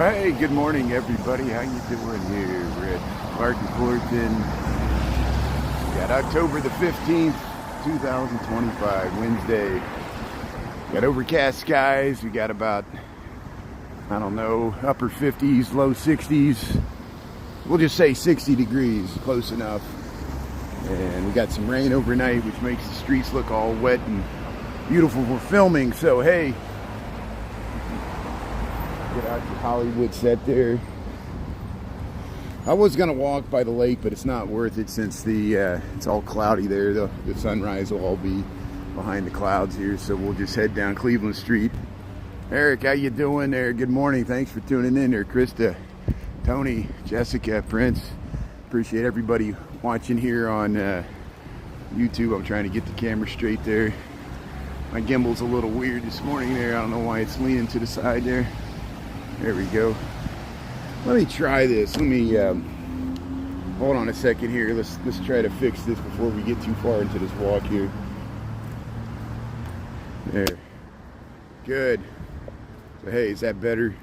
Hey, good morning, everybody. How you doing here? We're at Mart and Fullerton. We got October the 15th, 2025, Wednesday. We got overcast skies. We got about, I don't know, upper 50s, low 60s. We'll just say 60 degrees, close enough. And we got some rain overnight, which makes the streets look all wet and beautiful for filming. So, hey, get out your Hollywood set there. I was gonna walk by the lake, but it's not worth it since it's all cloudy there. The sunrise will all be behind the clouds here, so we'll just head down Cleveland Street. Eric, how you doing there? Good morning. Thanks for tuning in there. Krista, Tony, Jessica, Prince. Appreciate everybody watching here on YouTube. I'm trying to get the camera straight there. My gimbal's a little weird this morning there. I don't know why it's leaning to the side there. There we go. Let me try this. Let me hold on a second here. Let's try to fix this before we get too far into this walk here. There. Good. So hey, is that better?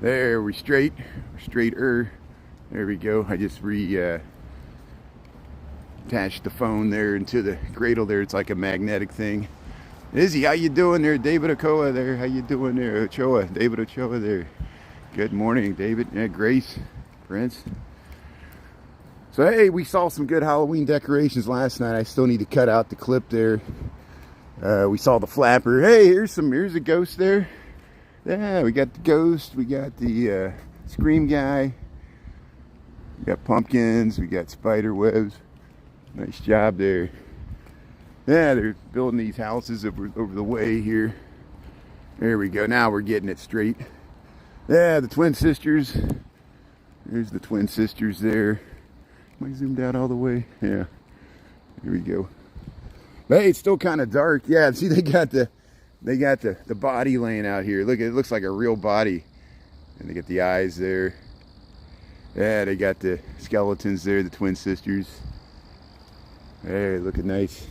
There, we're straight. We're straighter. There we go. I just attached the phone there into the cradle there. It's like a magnetic thing. Izzy, how you doing there? David Ochoa there. How you doing there? Ochoa, David Ochoa there. Good morning, David. Yeah, Grace, Prince. So hey, we saw some good Halloween decorations last night. I still need to cut out the clip there. We saw the flapper. Hey, here's a ghost there. Yeah, we got the ghost. We got the scream guy. We got pumpkins. We got spider webs. Nice job there. Yeah, they're building these houses over the way here. There we go. Now we're getting it straight. Yeah, the twin sisters. There's the twin sisters there. Am I zoomed out all the way? Yeah. Here we go. But hey, it's still kind of dark. Yeah, see, they got the body laying out here. Look, it looks like a real body. And they got the eyes there. Yeah, they got the skeletons there, the twin sisters. Hey, looking nice.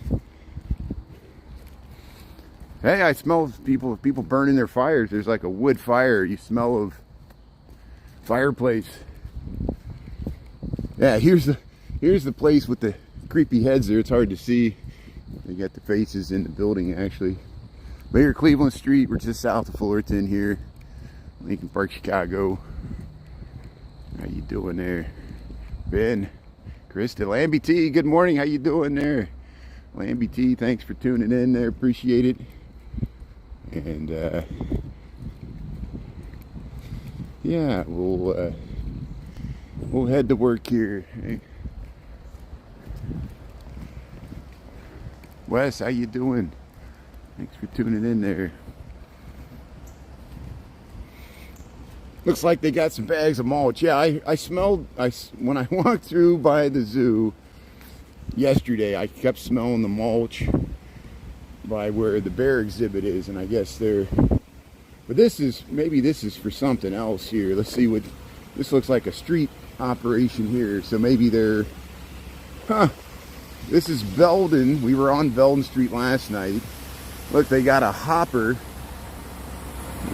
Hey, I smell people burning their fires. There's like a wood fire. You smell of fireplace. Yeah, here's the place with the creepy heads there. It's hard to see. They got the faces in the building actually. But here, Cleveland Street. We're just south of Fullerton here, Lincoln Park, Chicago. How you doing there, Ben? Krista, Lambie T, good morning. How you doing there? Lambie T, thanks for tuning in there. Appreciate it. And yeah, we'll head to work here. Hey. Wes, how you doing? Thanks for tuning in there. Looks like they got some bags of mulch. Yeah, I smelled, when I walked through by the zoo yesterday, I kept smelling the mulch by where the bear exhibit is, and I guess but maybe this is for something else here. Let's see what, this looks like a street operation here, so maybe they're, this is Belden. We were on Belden Street last night. Look, they got a hopper.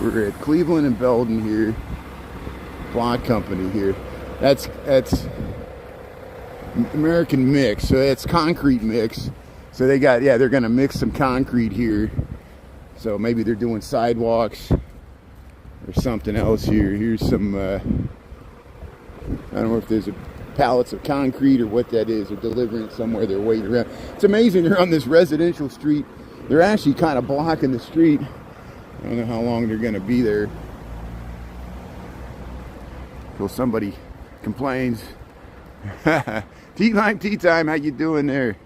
We're at Cleveland and Belden here. Block company here. That's American mix. So that's concrete mix. So they got, yeah, they're gonna mix some concrete here. So maybe they're doing sidewalks or something else here. Here's some I don't know if there's pallets of concrete or what that is. They're delivering it somewhere. They're waiting around. It's amazing. They're on this residential street. They're actually kind of blocking the street. I don't know how long they're going to be there until somebody complains. Tea time. How you doing there?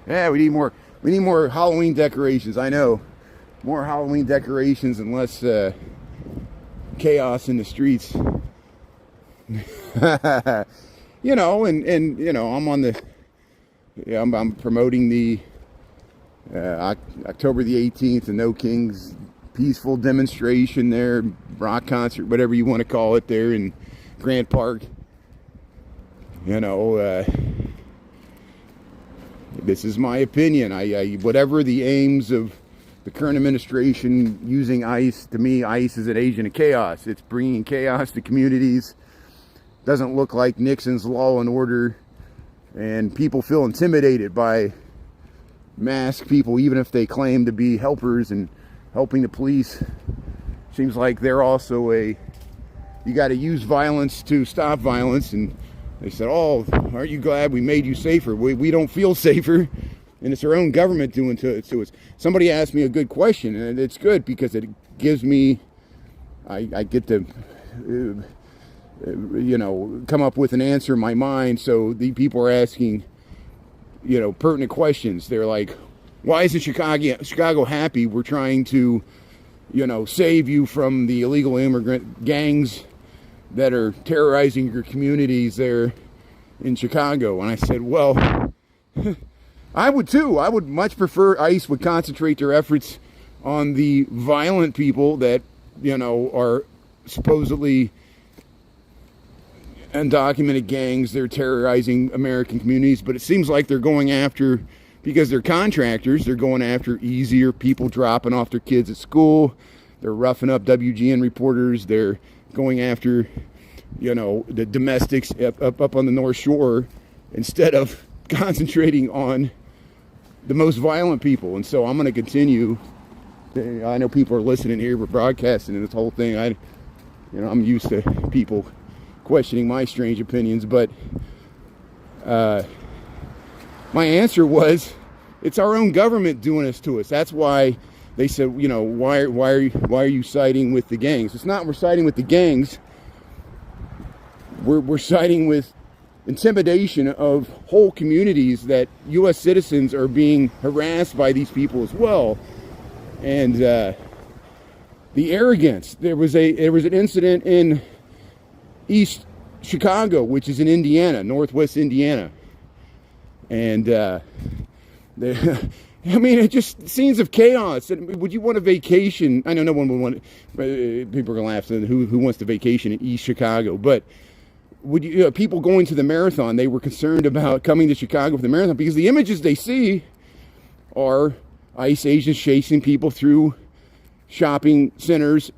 Yeah, we need more Halloween decorations. I know, more Halloween decorations and less chaos in the streets. You know, and you know, I'm promoting the October the 18th, the No Kings peaceful demonstration there, rock concert, whatever you want to call it, there in Grant Park. You know, this is my opinion. I whatever the aims of the current administration using ICE. To me, ICE is an agent of chaos. It's bringing chaos to communities. Doesn't look like Nixon's law and order, and people feel intimidated by masked people, even if they claim to be helpers and helping the police. Seems like they're also you got to use violence to stop violence. And they said, oh, aren't you glad we made you safer? We don't feel safer, and it's our own government doing to us. Somebody asked me a good question, and it's good because it gives me, I get to come up with an answer in my mind. So the people are asking, pertinent questions. They're like, why isn't Chicago happy? We're trying to, save you from the illegal immigrant gangs that are terrorizing your communities there in Chicago. And I said, well, I would too. I would much prefer ICE would concentrate their efforts on the violent people that, are supposedly undocumented gangs. They're terrorizing American communities, but it seems like they're going after, because they're contractors, they're going after easier people dropping off their kids at school. They're roughing up WGN reporters. They're going after, the domestics up on the North Shore, instead of concentrating on the most violent people. And so I'm going to continue. I know people are listening here. We're broadcasting this whole thing. I'm used to people questioning my strange opinions, but my answer was, it's our own government doing this to us. That's why they said, why are you siding with the gangs? It's not we're siding with the gangs. We're siding with intimidation of whole communities, that U.S. citizens are being harassed by these people as well. And the arrogance. There was an incident in East Chicago, which is in Indiana, northwest Indiana. And it just scenes of chaos. Would you want a vacation? I know no one would want. People are gonna laugh. Who wants to vacation in East Chicago? But would you? People going to the marathon, they were concerned about coming to Chicago for the marathon because the images they see are ICE agents chasing people through shopping centers,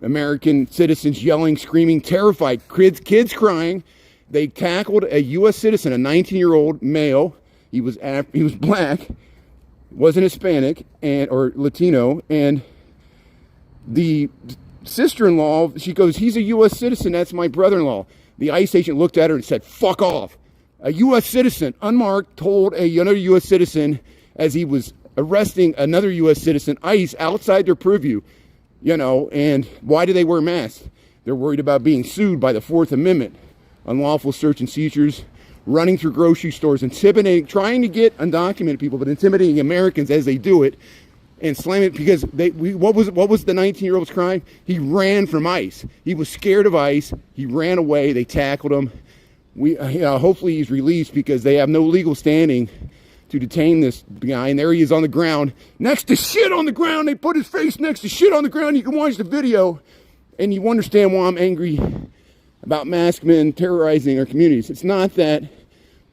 American citizens yelling, screaming, terrified, kids crying. They tackled a U.S. citizen, a 19-year-old male. He was black, wasn't Hispanic or Latino, and the sister-in-law, she goes, he's a U.S. citizen, that's my brother-in-law. The ICE agent looked at her and said, fuck off. A U.S. citizen, unmarked, told another U.S. citizen as he was arresting another U.S. citizen, ICE, outside their purview, and why do they wear masks? They're worried about being sued by the Fourth Amendment. Unlawful search and seizures, running through grocery stores, intimidating, trying to get undocumented people, but intimidating Americans as they do it, and slamming it because what was the 19-year-old's crime? He ran from ICE. He was scared of ICE. He ran away. They tackled him. Hopefully he's released because they have no legal standing to detain this guy. And there he is on the ground, next to shit on the ground. They put his face next to shit on the ground. You can watch the video, and you understand why I'm angry about masked men terrorizing our communities. It's not that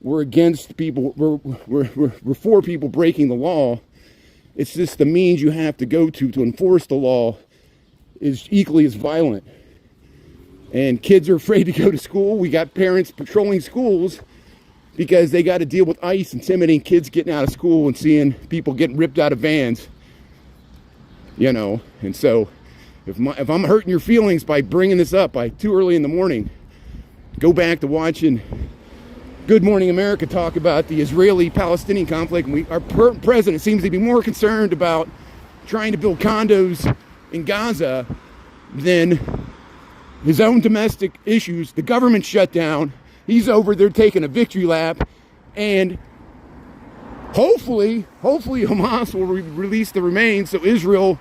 we're against people, we're for people breaking the law. It's just the means you have to go to enforce the law is equally as violent. And kids are afraid to go to school. We got parents patrolling schools because they got to deal with ICE intimidating kids getting out of school and seeing people getting ripped out of vans. And so if I'm hurting your feelings by bringing this up by too early in the morning, go back to watching Good Morning America talk about the Israeli-Palestinian conflict. And our president seems to be more concerned about trying to build condos in Gaza than his own domestic issues. The government shut down. He's over there taking a victory lap. And hopefully Hamas will release the remains, so Israel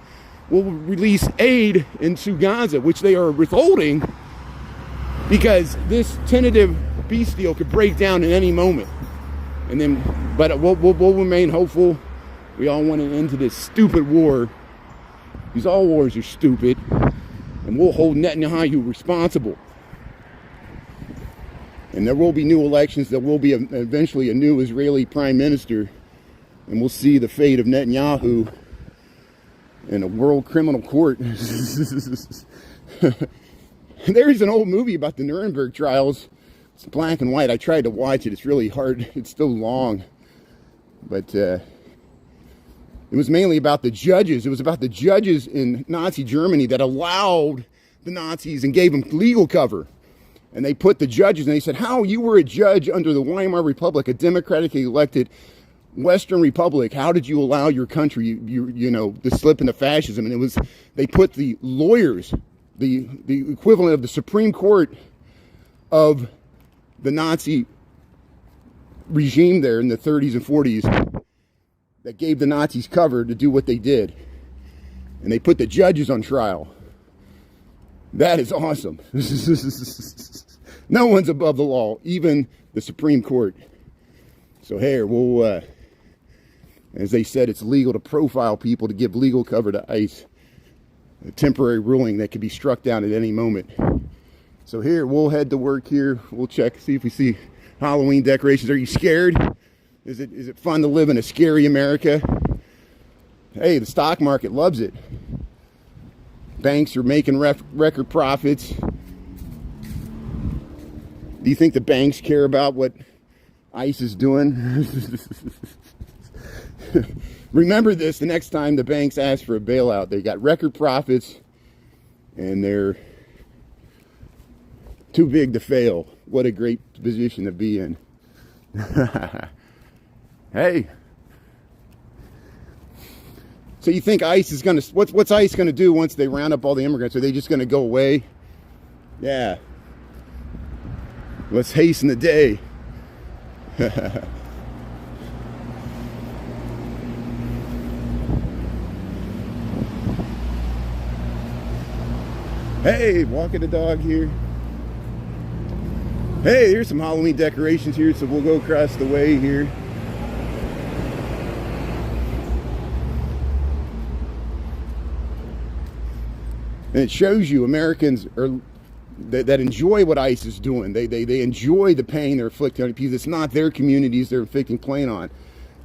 will release aid into Gaza, which they are withholding because this tentative peace deal could break down at any moment. But we'll remain hopeful. We all want an end to this stupid war, because all wars are stupid, and we'll hold Netanyahu responsible. And there will be new elections. There will be eventually a new Israeli prime minister, and we'll see the fate of Netanyahu in a world criminal court. There's an old movie about the Nuremberg trials. It's black and white. I tried to watch it. It's really hard. It's so long. But it was mainly about the judges. It was about the judges in Nazi Germany that allowed the Nazis and gave them legal cover. And they put the judges, and they said, how, you were a judge under the Weimar Republic, a democratically elected Western Republic. How did you allow your country, you know, to slip into fascism? And it was, they put the lawyers, the equivalent of the Supreme Court of the Nazi regime there in the 30s and 40s, that gave the Nazis cover to do what they did. And they put the judges on trial. That is awesome. No one's above the law, even the Supreme Court. So here, we'll, as they said, it's legal to profile people, to give legal cover to ICE. A temporary ruling that could be struck down at any moment. So here, we'll head to work here. We'll check, see if we see Halloween decorations. Are you scared? Is it fun to live in a scary America? Hey, the stock market loves it. Banks are making record profits. Do you think the banks care about what ICE is doing? Remember this the next time the banks ask for a bailout. They got record profits and they're too big to fail. What a great position to be in. Hey. So you think ICE is going to, what's ICE going to do once they round up all the immigrants? Are they just going to go away? Yeah. Let's hasten the day. Hey, walking the dog here. Hey, here's some Halloween decorations here, so we'll go across the way here. And it shows you Americans are that enjoy what ICE is doing. They enjoy the pain they're inflicting on people. It's not their communities they're inflicting pain on.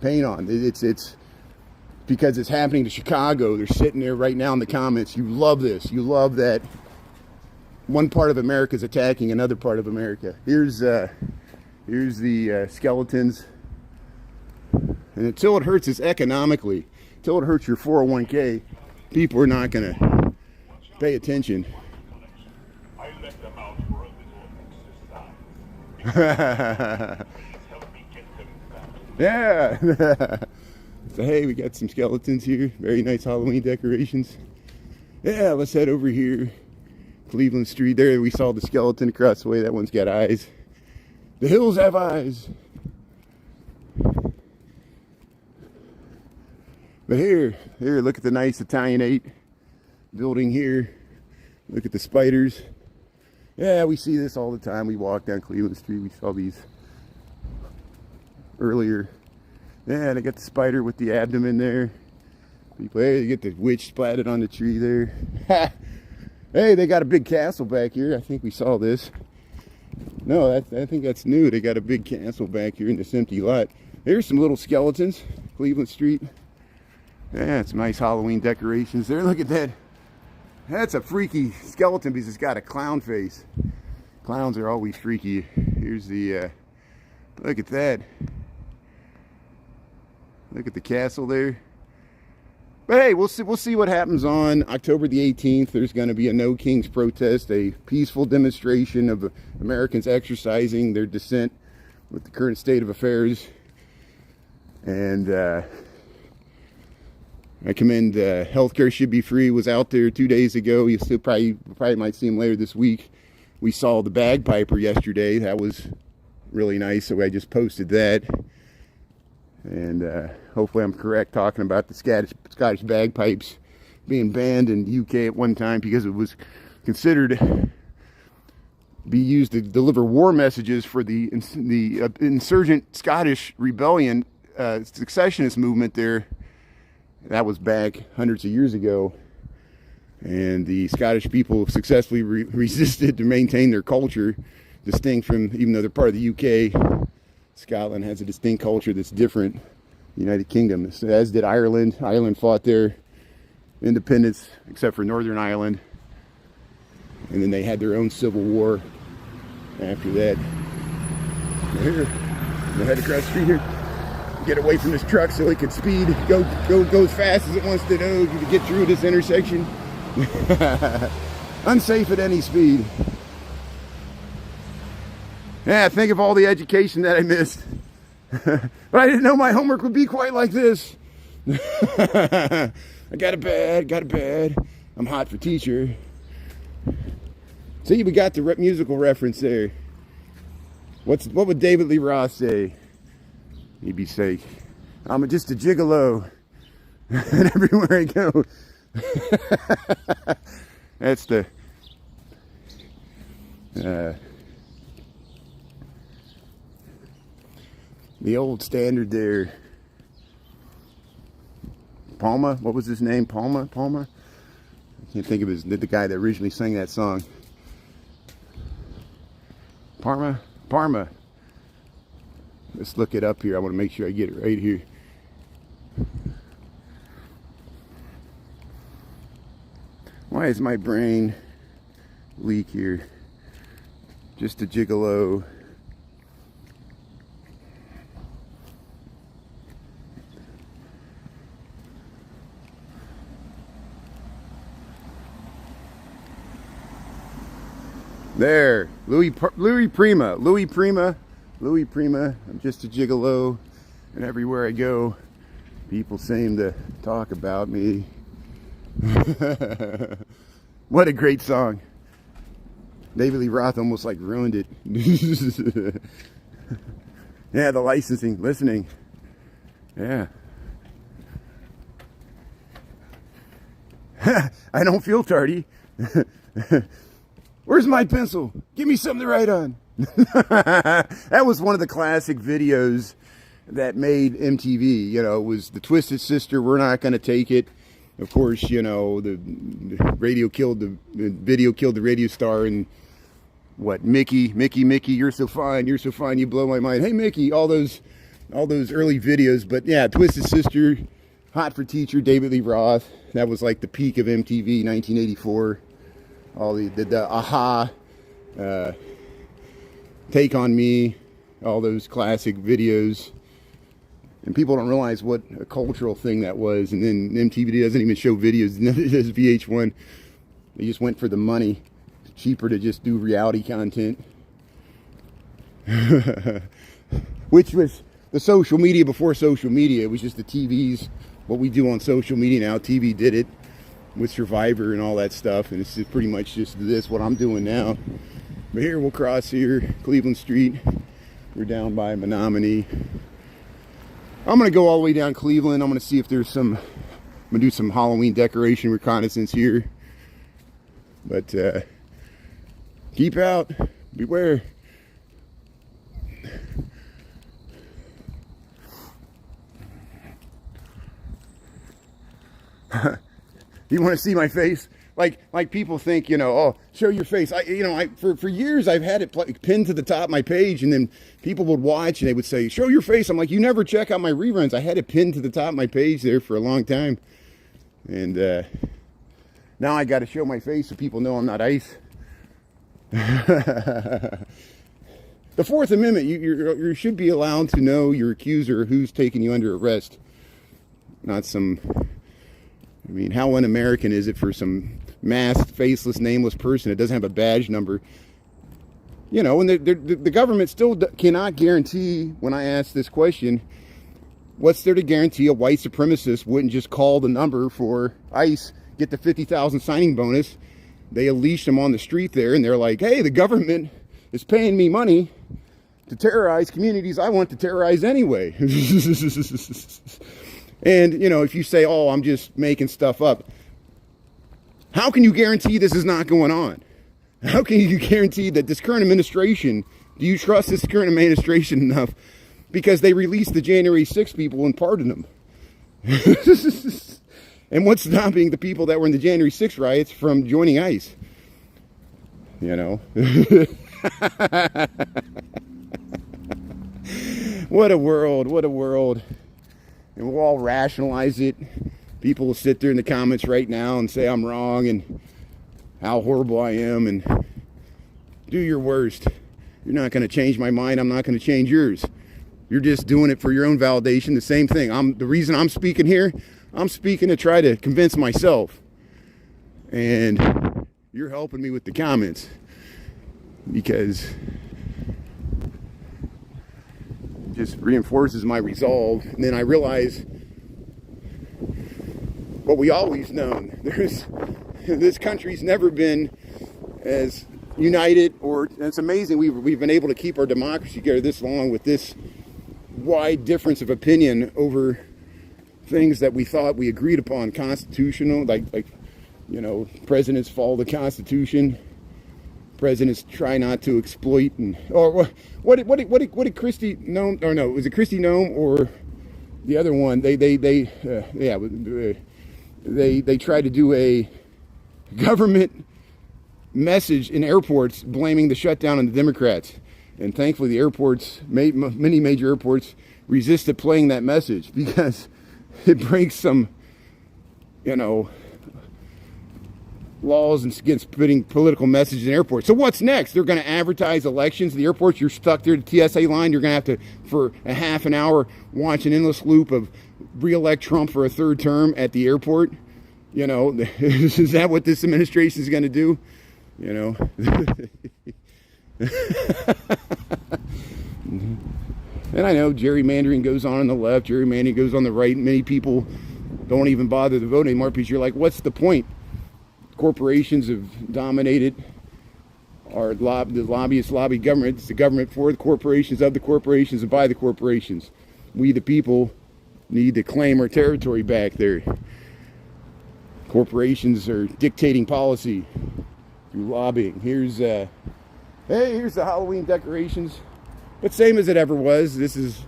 It's because it's happening to Chicago. They're sitting there right now in the comments. You love this. You love that one part of America is attacking another part of America. Here's the skeletons. And until it hurts us economically, until it hurts your 401k, people are not going to pay attention. Yeah. So hey, we got some skeletons here. Very nice Halloween decorations. Yeah, let's head over here. Cleveland Street. There we saw the skeleton across the way. That one's got eyes. The hills have eyes. But here, look at the nice Italianate building here. Look at the spiders. Yeah, we see this all the time. We walk down Cleveland Street. We saw these earlier. Yeah, they got the spider with the abdomen there. People, hey, you get the witch splatted on the tree there. Hey, they got a big castle back here. I think we saw this. No, I think that's new. They got a big castle back here in this empty lot. There's some little skeletons. Cleveland Street. Yeah, some nice Halloween decorations there. Look at that. That's a freaky skeleton because it's got a clown face. Clowns are always freaky. Here's the, look at that. Look at the castle there. But hey, we'll see what happens on October the 18th. There's going to be a No Kings protest, a peaceful demonstration of Americans exercising their dissent with the current state of affairs. And I commend healthcare should be free. Was out there 2 days ago. You still probably might see him later this week. We saw the bagpiper yesterday. That was really nice. So I just posted that. And hopefully I'm correct talking about the Scottish bagpipes being banned in the UK at one time because it was considered be used to deliver war messages for the insurgent Scottish rebellion, secessionist movement there. That was back hundreds of years ago. And the Scottish people successfully resisted to maintain their culture, distinct from, even though they're part of the UK, Scotland has a distinct culture that's different. United Kingdom, as did Ireland. Ireland fought their independence, except for Northern Ireland. And then they had their own civil war after that. Here, we'll head across the street here. Get away from this truck so it can speed, go as fast as it wants to go to get through this intersection. Unsafe at any speed. Yeah, think of all the education that I missed. But I didn't know my homework would be quite like this. I got a bad. I'm hot for teacher. See, we got the musical reference there. What would David Lee Roth say? He'd be saying, I'm just a gigolo. And everywhere I go. That's the old standard there. Palma, what was his name? Palma? I can't think of the guy that originally sang that song. Parma. Let's look it up here. I want to make sure I get it right here. Why is my brain weak here? Just a gigolo. There, Louis Prima. I'm just a gigolo, and everywhere I go, people seem to talk about me. What a great song. David Lee Roth almost like ruined it. Yeah, the licensing, listening. Yeah. I don't feel tardy. Where's my pencil? Give me something to write on. That was one of the classic videos that made MTV. You know, it was the Twisted Sister, We're Not Gonna Take It. Of course, you know, the video killed the video killed the radio star, and what, Mickey, you're so fine, you blow my mind. Hey Mickey, all those early videos. But yeah, Twisted Sister, Hot for Teacher, David Lee Roth. That was like the peak of MTV, 1984. All the Aha, Take on Me, all those classic videos. And people don't realize what a cultural thing that was. And then MTV doesn't even show videos. It does VH1. They just went for the money. It's cheaper to just do reality content. Which was the social media before social media. It was just the TVs. What we do on social media now, TV did it with Survivor and all that stuff. And it's just pretty much just this, what I'm doing now. But here we'll cross here, Cleveland Street. We're down by Menominee. I'm going to go all the way down Cleveland. I'm going to see if there's I'm going to do some Halloween decoration reconnaissance here. But keep out. Beware. You want to see my face? Like people think, you know, oh, show your face. For years I've had it pinned to the top of my page, and then people would watch and they would say, show your face. I'm like, you never check out my reruns. I had it pinned to the top of my page there for a long time. And now I got to show my face so people know I'm not ICE. The Fourth Amendment, you should be allowed to know your accuser, who's taking you under arrest. Not some, I mean, how un-American is it for some masked, faceless, nameless person that doesn't have a badge number? You know, and the government still cannot guarantee, when I ask this question, what's there to guarantee a white supremacist wouldn't just call the number for ICE, get the 50,000 signing bonus? They unleash them on the street there, and they're like, hey, the government is paying me money to terrorize communities I want to terrorize anyway. And, you know, if you say, oh, I'm just making stuff up, how can you guarantee this is not going on? How can you guarantee that this current administration, do you trust this current administration enough? Because they released the January 6th people and pardoned them. And what's stopping the people that were in the January 6th riots from joining ICE? You know? What a world, what a world. And we'll all rationalize it. People will sit there in the comments right now and say I'm wrong and how horrible I am, and do your worst. You're not going to change my mind. I'm not going to change yours. You're just doing it for your own validation. The same thing. The reason I'm speaking here, I'm speaking to try to convince myself. And you're helping me with the comments, because it just reinforces my resolve. And then I realize what we always known. This country's never been as united, or it's amazing we've been able to keep our democracy together this long with this wide difference of opinion over things that we thought we agreed upon constitutional, like you know, presidents follow the Constitution, presidents try not to exploit, and or what did Christie Nome, or no, was it Christie Nome or the other one? They tried to do a government message in airports blaming the shutdown on the Democrats, and thankfully the airports, many major airports, resisted playing that message because it breaks some, you know, laws against putting political messages in airports. So what's next? They're going to advertise elections at the airports. You're stuck there at the TSA line. You're going to have to, for a half an hour, watch an endless loop of re-elect Trump for a third term at the airport. You know, is that what this administration is going to do? You know. And I know gerrymandering goes on the left, gerrymandering goes on the right. Many people don't even bother to vote anymore because you're like, what's the point? Corporations have dominated our the lobbyists lobby government. It's the government for the corporations, of the corporations, and by the corporations. We, the people, need to claim our territory back there. Corporations are dictating policy through lobbying. Here's the Halloween decorations, but same as it ever was. This has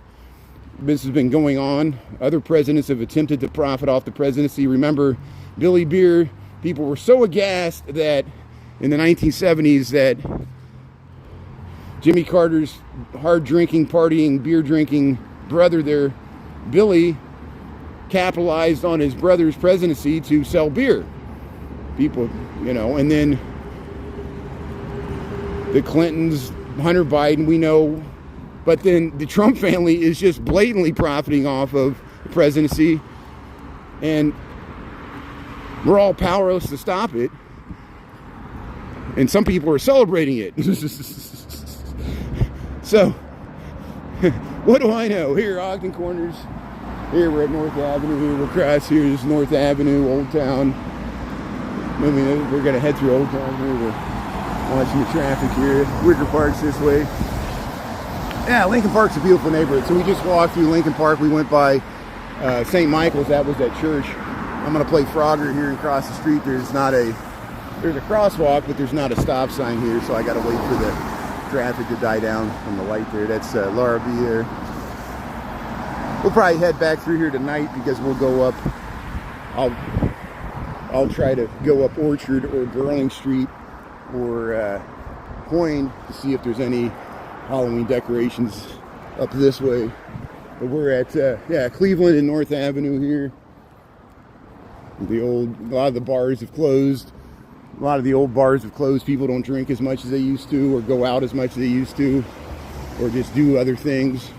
been going on. Other presidents have attempted to profit off the presidency. Remember Billy Beer? People were so aghast that in the 1970s that Jimmy Carter's hard drinking, partying, beer drinking brother there, Billy, capitalized on his brother's presidency to sell beer. People, you know, and then the Clintons, Hunter Biden, we know, but then the Trump family is just blatantly profiting off of the presidency, and we're all powerless to stop it. And some people are celebrating it. So, what do I know? Here, Ogden Corners. Here, we're at North Avenue. Here, we'll cross. Here is North Avenue, Old Town. I mean, we're going to head through Old Town here. We're watching the traffic here. Wicker Park's this way. Yeah, Lincoln Park's a beautiful neighborhood. So we just walked through Lincoln Park. We went by St. Michael's. That was that church. I'm going to play Frogger here and cross the street. There's a crosswalk, but there's not a stop sign here. So I got to wait for the traffic to die down from the light there. That's Laura B there. We'll probably head back through here tonight because we'll go up. I'll try to go up Orchard or Burling Street or Coyne to see if there's any Halloween decorations up this way. But we're at Cleveland and North Avenue here. A lot of the bars have closed. A lot of the old bars have closed. People don't drink as much as they used to, or go out as much as they used to, or just do other things.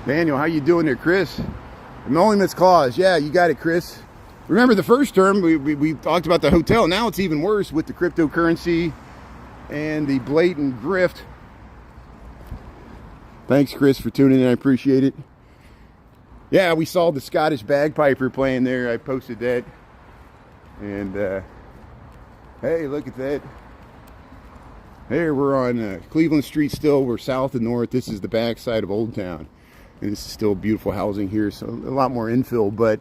Daniel, how you doing there, Chris? Emoluments clause. Yeah, you got it, Chris. Remember the first term, we talked about the hotel. Now it's even worse with the cryptocurrency and the blatant grift. Thanks, Chris, for tuning in. I appreciate it. Yeah, we saw the Scottish bagpiper playing there. I posted that. And, hey, look at that. Here, we're on Cleveland Street still. We're south and north. This is the backside of Old Town. And this is still beautiful housing here. So a lot more infill, but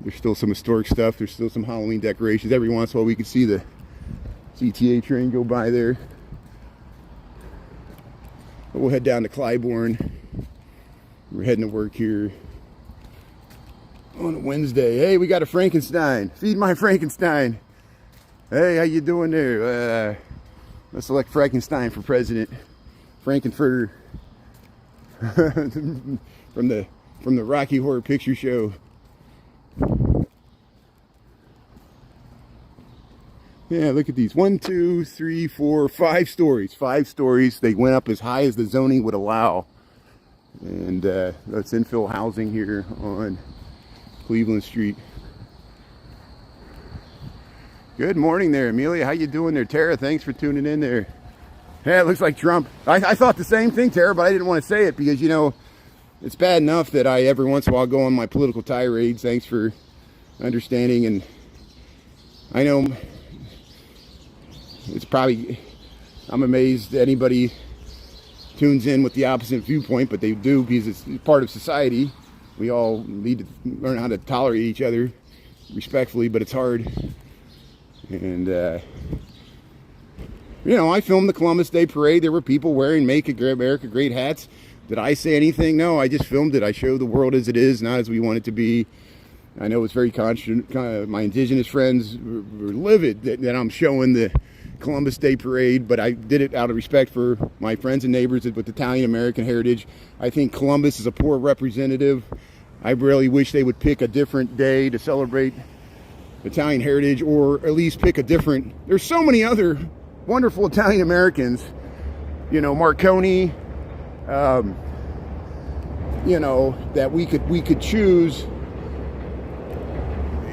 there's still some historic stuff. There's still some Halloween decorations. Every once in a while we can see the CTA train go by there. But we'll head down to Clybourne. We're heading to work here on a Wednesday. Hey, we got a Frankenstein. Feed my Frankenstein. Hey, how you doing there? Let's elect Frankenstein for president. Frankenfurter. from the Rocky Horror Picture Show. Yeah, look at these. 1, 2, 3, 4, 5 stories. 5 stories. They went up as high as the zoning would allow. And that's infill housing here on Cleveland Street. Good morning there, Amelia. How you doing there? Tara, thanks for tuning in there. Yeah, it looks like Trump. I thought the same thing, Tara, but I didn't want to say it because, you know, it's bad enough that I every once in a while go on my political tirades. Thanks for understanding. And I know it's probably, I'm amazed that anybody tunes in with the opposite viewpoint, but they do because it's part of society. We all need to learn how to tolerate each other respectfully, but it's hard. And you know, I filmed the Columbus Day Parade. There were people wearing Make America Great hats. Did I say anything? No, I just filmed it. I showed the world as it is, not as we want it to be. I know it's very my indigenous friends were livid that I'm showing the Columbus Day Parade, but I did it out of respect for my friends and neighbors with Italian American heritage. I think Columbus is a poor representative. I really wish they would pick a different day to celebrate Italian heritage, or at least pick a different. There's so many other wonderful Italian Americans, you know, Marconi, you know, that we could choose,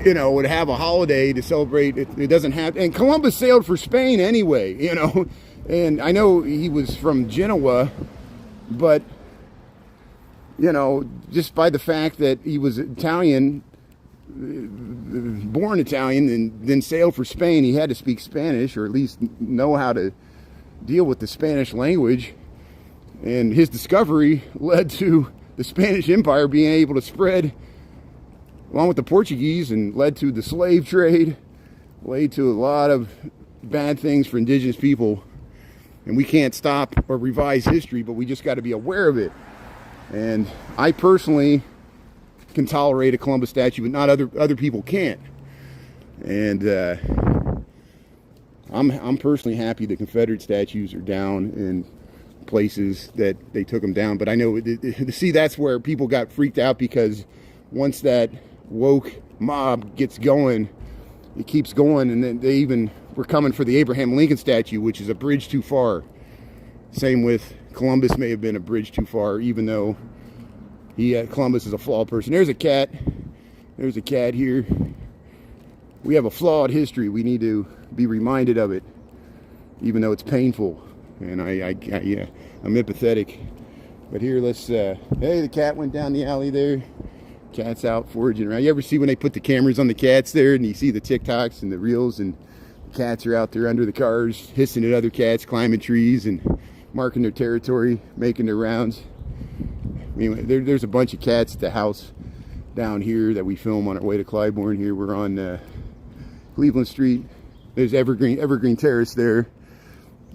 you know, would have a holiday to celebrate. It doesn't have, and Columbus sailed for Spain anyway, you know, and I know he was from Genoa, but, you know, just by the fact that he was Italian, born Italian, and then sailed for Spain, he had to speak Spanish, or at least know how to deal with the Spanish language. And his discovery led to the Spanish Empire being able to spread along with the Portuguese, and led to the slave trade, led to a lot of bad things for indigenous people. And we can't stop or revise history, but we just got to be aware of it. And I personally can tolerate a Columbus statue, but not other people can't. And I'm personally happy the Confederate statues are down in places that they took them down. But I know, see, that's where people got freaked out, because once that woke mob gets going, it keeps going. And then they even were coming for the Abraham Lincoln statue, which is a bridge too far. Same with Columbus, may have been a bridge too far, even though Columbus is a flawed person. There's a cat. There's a cat here. We have a flawed history. We need to be reminded of it, even though it's painful. And I'm empathetic. But here, let's, hey, the cat went down the alley there. Cat's out foraging around. You ever see when they put the cameras on the cats there, and you see the TikToks and the reels, and the cats are out there under the cars, hissing at other cats, climbing trees, and marking their territory, making their rounds. Anyway, there's a bunch of cats at the house down here that we film on our way to Clybourne here. We're on Cleveland Street. There's Evergreen Terrace there.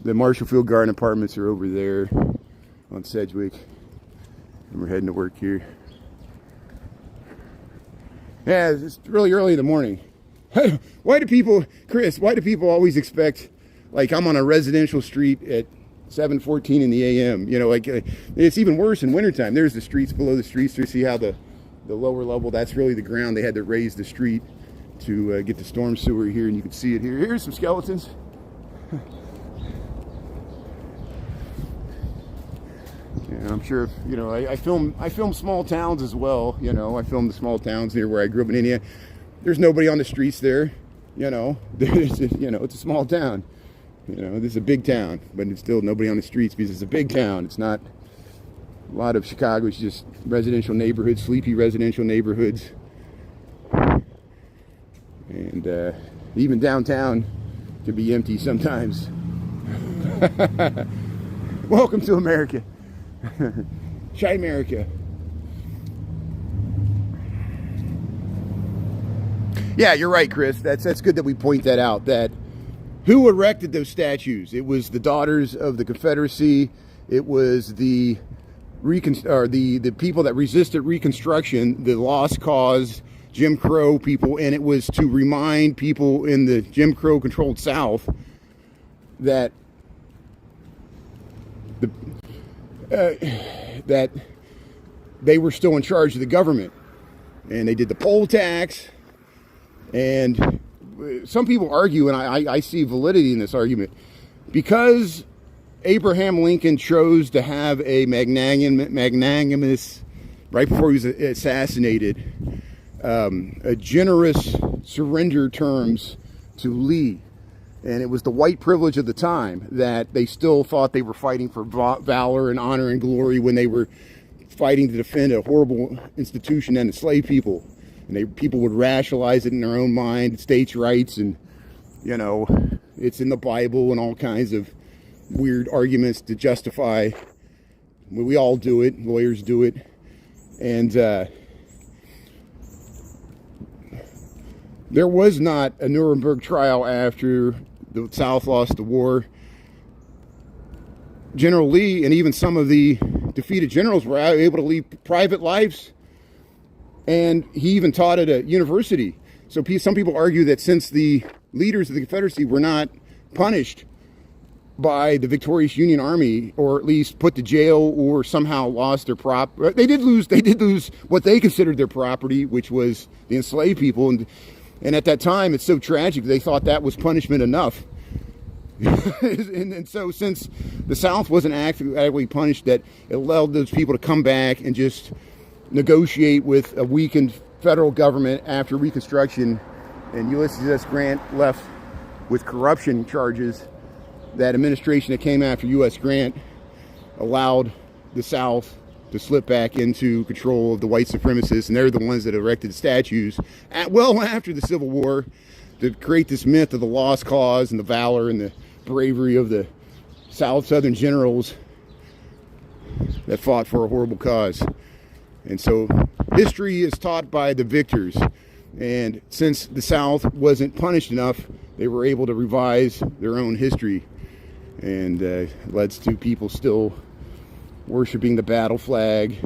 The Marshall Field Garden Apartments are over there on Sedgwick. And we're heading to work here. Yeah, it's really early in the morning. Why do people always expect, like, I'm on a residential street at 7:14 in the a.m.? You know, like, it's even worse in wintertime. There's the streets below the streets. You see how the lower level, that's really the ground. They had to raise the street to get the storm sewer here, and you can see it here. Here's some skeletons. Yeah, I'm sure, you know, I film small towns as well. You know, I film the small towns near where I grew up in India. There's nobody on the streets there. You know, it's a small town. You know, this is a big town, but it's still nobody on the streets because it's a big town. It's not a lot of Chicago. It's just residential neighborhoods, sleepy residential neighborhoods. And even downtown can be empty sometimes. Welcome to America. Shy America. Yeah, you're right, Chris. That's good that we point that out. That who erected those statues? It was the daughters of the Confederacy. It was the people that resisted Reconstruction, the Lost Cause, Jim Crow people, and it was to remind people in the Jim Crow controlled South that that they were still in charge of the government, and they did the poll tax. And some people argue, and I see validity in this argument, because Abraham Lincoln chose to have a magnanimous, right before he was assassinated, a generous surrender terms to Lee. And it was the white privilege of the time that they still thought they were fighting for valor and honor and glory when they were fighting to defend a horrible institution and enslaved people. And people would rationalize it in their own mind, states' rights, and, you know, it's in the Bible and all kinds of weird arguments to justify. We all do it. Lawyers do it. And there was not a Nuremberg trial after the South lost the war. General Lee and even some of the defeated generals were able to lead private lives. And he even taught at a university. So some people argue that since the leaders of the Confederacy were not punished by the victorious Union Army, or at least put to jail or somehow lost their they did lose what they considered their property, which was the enslaved people. And at that time, it's so tragic, they thought that was punishment enough. and so since the South wasn't actively punished, that it allowed those people to come back and just negotiate with a weakened federal government after Reconstruction. And Ulysses S. Grant left with corruption charges. That administration that came after U.S. Grant allowed the South to slip back into control of the white supremacists, and they're the ones that erected statues well after the Civil War to create this myth of the lost cause and the valor and the bravery of the Southern generals that fought for a horrible cause. And so history is taught by the victors, and since the South wasn't punished enough, they were able to revise their own history, and led to people still worshiping the battle flag,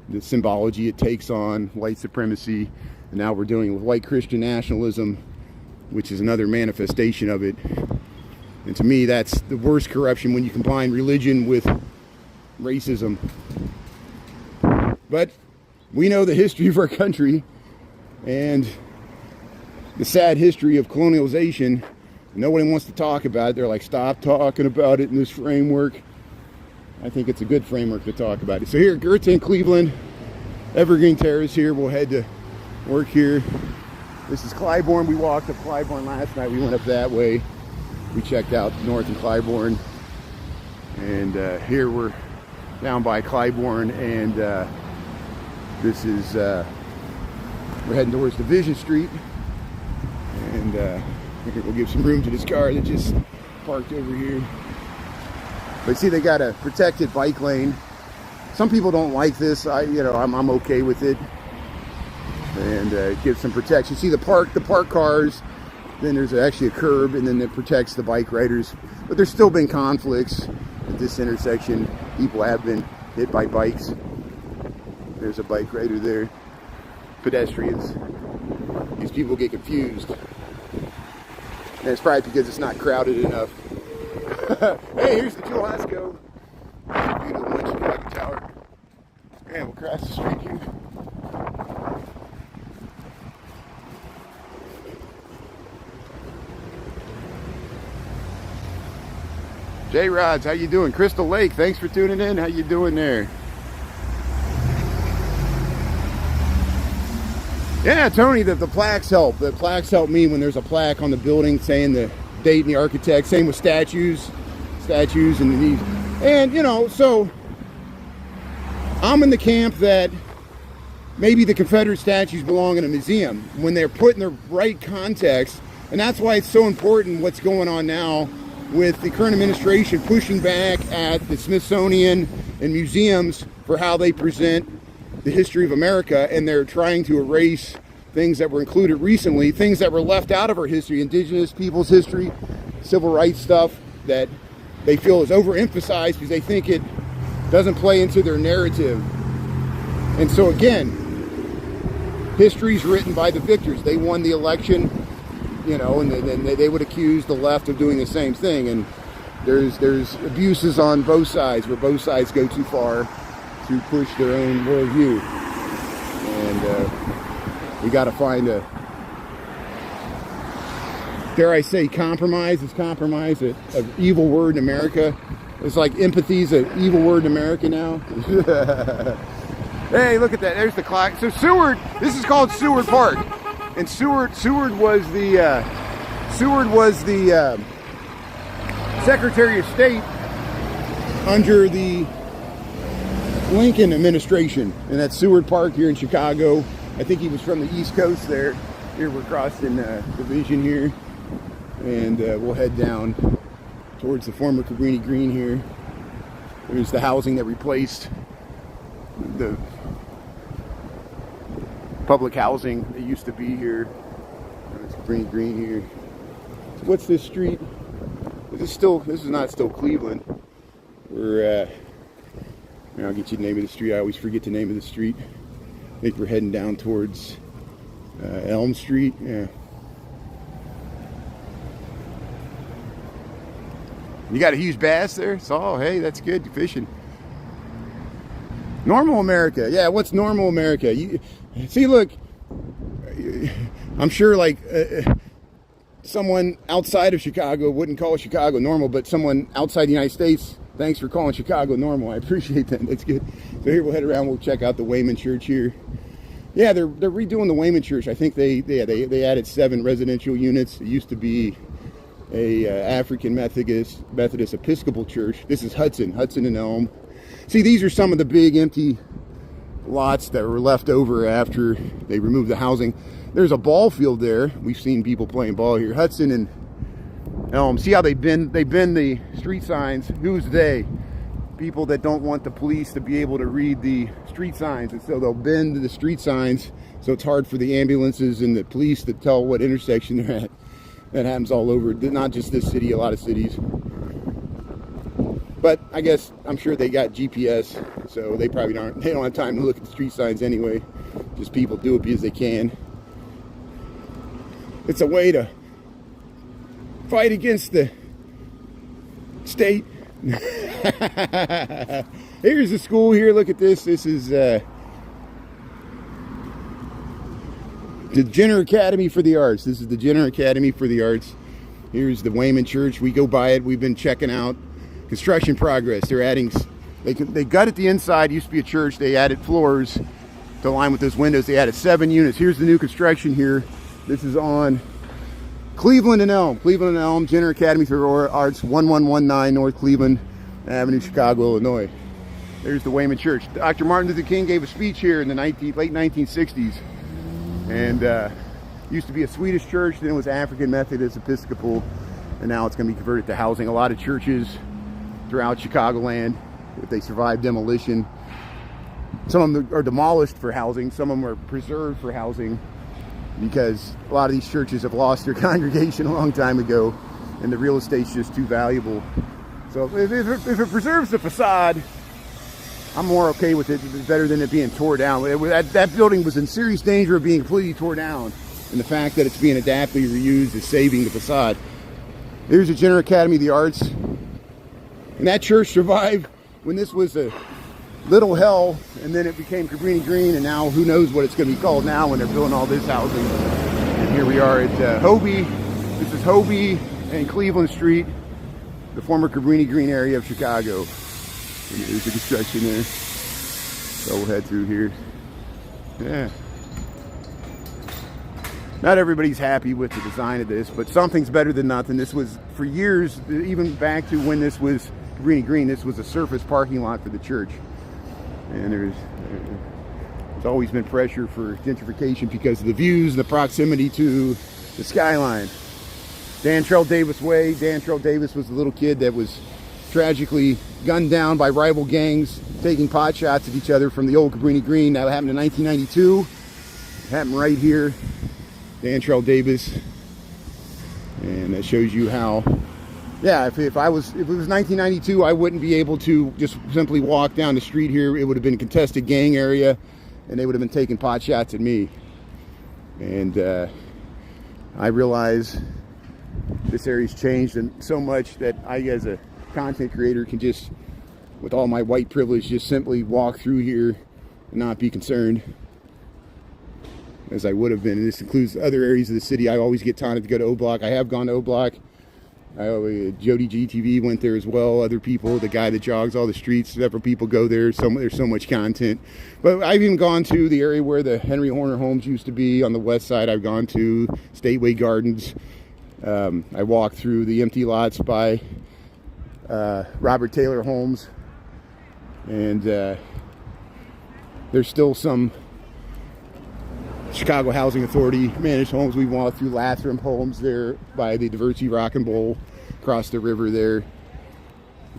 the symbology it takes on, white supremacy. And now we're dealing with white Christian nationalism, which is another manifestation of it. And to me, that's the worst corruption, when you combine religion with racism. But we know the history of our country and the sad history of colonialization. Nobody wants to talk about it. They're like, stop talking about it in this framework. I think it's a good framework to talk about it. So here, Goethe in Cleveland, Evergreen Terrace here. We'll head to work here. This is Clybourne. We walked up Clybourne last night. We went up that way. We checked out north in Clybourne. And here we're down by Clybourne. And this is, we're heading towards Division Street. And we'll give some room to this car that just parked over here. But see, they got a protected bike lane. Some people don't like this. I'm okay with it. And it gives some protection. See the park cars. Then there's actually a curb, and then it protects the bike riders. But there's still been conflicts at this intersection. People have been hit by bikes. There's a bike rider there. Pedestrians. These people get confused. And it's probably because it's not crowded enough. Hey, here's the Kiosko. Beautiful Michigan Tower. And we'll cross the street here. J Rods, how you doing? Crystal Lake, thanks for tuning in. How you doing there? Yeah, Tony, the plaques help. The plaques help me when there's a plaque on the building saying the date and the architect. Same with statues and these. And, so I'm in the camp that maybe the Confederate statues belong in a museum when they're put in the right context. And that's why it's so important what's going on now with the current administration pushing back at the Smithsonian and museums for how they present the history of America, and they're trying to erase things that were included recently, things that were left out of our history, indigenous people's history, civil rights stuff that they feel is overemphasized because they think it doesn't play into their narrative. And so again, history's written by the victors. They won the election, and then they would accuse the left of doing the same thing. And there's abuses on both sides, where both sides go too far to push their own worldview. And we got to find a, dare I say, compromise. Is compromise an evil word in America? It's like empathy's an evil word in America now. Hey, look at that. There's the clock. So Seward, this is called Seward Park. And Seward was the Secretary of State under the Lincoln administration. And that's Seward Park here in Chicago. I think he was from the East Coast there. Here we're crossing Division here. And we'll head down towards the former Cabrini Green here. There's the housing that replaced the public housing that used to be here. There's Cabrini Green here. So what's this street? This is not still Cleveland. I'll get you the name of the street. I always forget the name of the street. I think we're heading down towards Elm Street. Yeah. You got a huge bass there? So, hey, that's good. You're fishing. Normal America. Yeah, what's normal America? See, look, I'm sure like someone outside of Chicago wouldn't call Chicago normal, but someone outside the United States, thanks for calling Chicago normal. I appreciate that. That's good. So here we'll head around. We'll check out the Wayman Church here. Yeah, they're redoing the Wayman Church. I think they added 7 residential units. It used to be a African Methodist Episcopal church. This is Hudson and Elm. See, these are some of the big empty lots that were left over after they removed the housing. There's a ball field there. We've seen people playing ball here. Hudson and Elm. See how they bend the street signs? Who's they? People that don't want the police to be able to read the street signs, and so they'll bend the street signs so it's hard for the ambulances and the police to tell what intersection they're at. That happens all over, not just this city, a lot of cities. But I guess, I'm sure they got GPS, so they probably don't have time to look at the street signs anyway. Just people do it because they can. It's a way to fight against the state. Here's the school here. Look at this. This is the Jenner Academy for the Arts. This is the Jenner Academy for the Arts. Here's the Wayman Church. We go by it. We've been checking out construction progress. They're adding, they gutted the inside. It used to be a church. They added floors to align with those windows. They added 7 units. Here's the new construction here. This is on Cleveland and Elm, Jenner Academy for Arts, 1119 North Cleveland Avenue, Chicago, Illinois. There's the Wayman Church. Dr. Martin Luther King gave a speech here in the late 1960s. And used to be a Swedish church, then it was African Methodist Episcopal, and now it's going to be converted to housing. A lot of churches throughout Chicagoland, if they survive demolition, some of them are demolished for housing, some of them are preserved for housing, because a lot of these churches have lost their congregation a long time ago, and the real estate's just too valuable. So if it preserves the facade, I'm more okay with it. It's better than it being tore down. That building was in serious danger of being completely tore down, and the fact that it's being adaptively reused is saving the facade. Here's the Jenner Academy of the Arts, and that church survived when this was a little hell, and then it became Cabrini Green, and now who knows what it's going to be called now when they're building all this housing. And here we are at Hobie. This is Hobie and Cleveland Street, the former Cabrini Green area of Chicago. And there's the construction there. So we'll head through here. Yeah. Not everybody's happy with the design of this, but something's better than nothing. This was, for years, even back to when this was Cabrini Green, this was a surface parking lot for the church. And there's always been pressure for gentrification because of the views and the proximity to the skyline. Dantrell Davis Way. Dantrell Davis was the little kid that was tragically gunned down by rival gangs taking pot shots at each other from the old Cabrini Green. That happened in 1992. It happened right here. Dantrell Davis. And that shows you how, yeah, if it was 1992, I wouldn't be able to just simply walk down the street here. It would have been a contested gang area, and they would have been taking pot shots at me. And I realize this area's changed and so much that I, as a content creator, can just, with all my white privilege, just simply walk through here and not be concerned as I would have been. And this includes other areas of the city. I always get taunted to go to O Block. I have gone to O Block. Jody GTV went there as well. Other people, the guy that jogs all the streets, several people go there. There's so much content. But I've even gone to the area where the Henry Horner homes used to be on the west side. I've gone to Stateway Gardens. I walked through the empty lots by Robert Taylor Homes. And there's still some Chicago Housing Authority managed homes. We walked through Latham Homes there by the Diversity Rock and Bowl across the river there.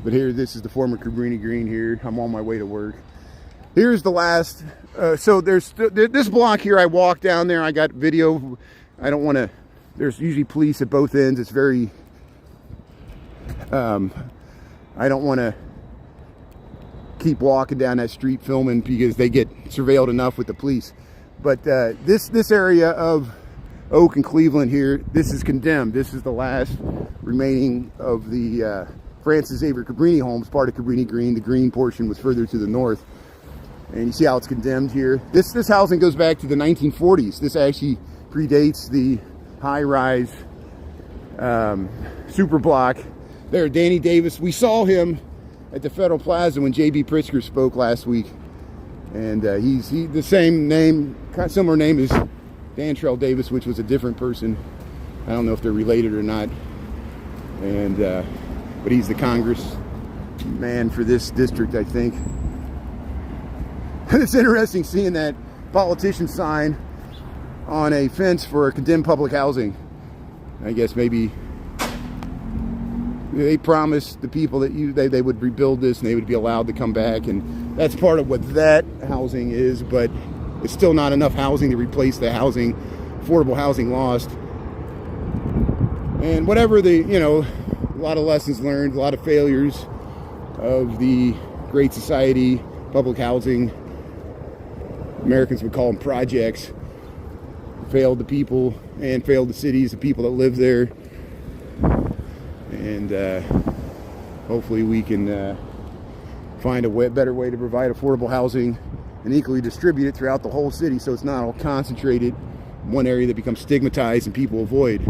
But here, this is the former Cabrini Green here. I'm on my way to work. Here's the last, so there's this block here. I walked down there. I got video. I don't want to, there's usually police at both ends. It's very, I don't want to keep walking down that street filming because they get surveilled enough with the police. But this area of Oak and Cleveland here, this is condemned. This is the last remaining of the Francis Xavier Cabrini homes, part of Cabrini Green. The green portion was further to the north. And you see how it's condemned here. This housing goes back to the 1940s. This actually predates the high-rise super block. There, Danny Davis. We saw him at the Federal Plaza when J.B. Pritzker spoke last week. And he's the same name, kind of similar name as Dantrell Davis, which was a different person. I don't know if they're related or not. And but he's the congressman for this district, I think. It's interesting seeing that politician sign on a fence for condemned public housing. I guess maybe they promised the people that they would rebuild this and they would be allowed to come back, and that's part of what that housing is, but it's still not enough housing to replace the affordable housing lost. And whatever a lot of lessons learned, a lot of failures of the Great Society, public housing, Americans would call them projects, failed the people and failed the cities, the people that live there. And hopefully we can find a better way to provide affordable housing and equally distribute it throughout the whole city, so it's not all concentrated in one area that becomes stigmatized and people avoid,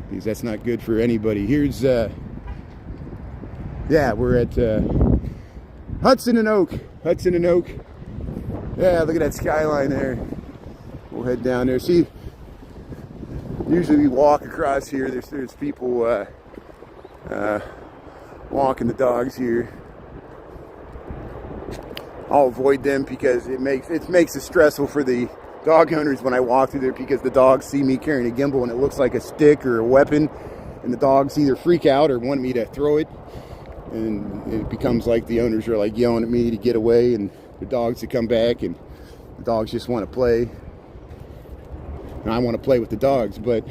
because that's not good for anybody. Here's we're at Hudson and Oak. Yeah, look at that skyline there. We'll head down there. See, usually we walk across here. There's people walking the dogs here. I'll avoid them because it makes it stressful for the dog owners when I walk through there, because the dogs see me carrying a gimbal and it looks like a stick or a weapon, and the dogs either freak out or want me to throw it, and it becomes like the owners are like yelling at me to get away, and the dogs to come back, and the dogs just want to play, and I want to play with the dogs, but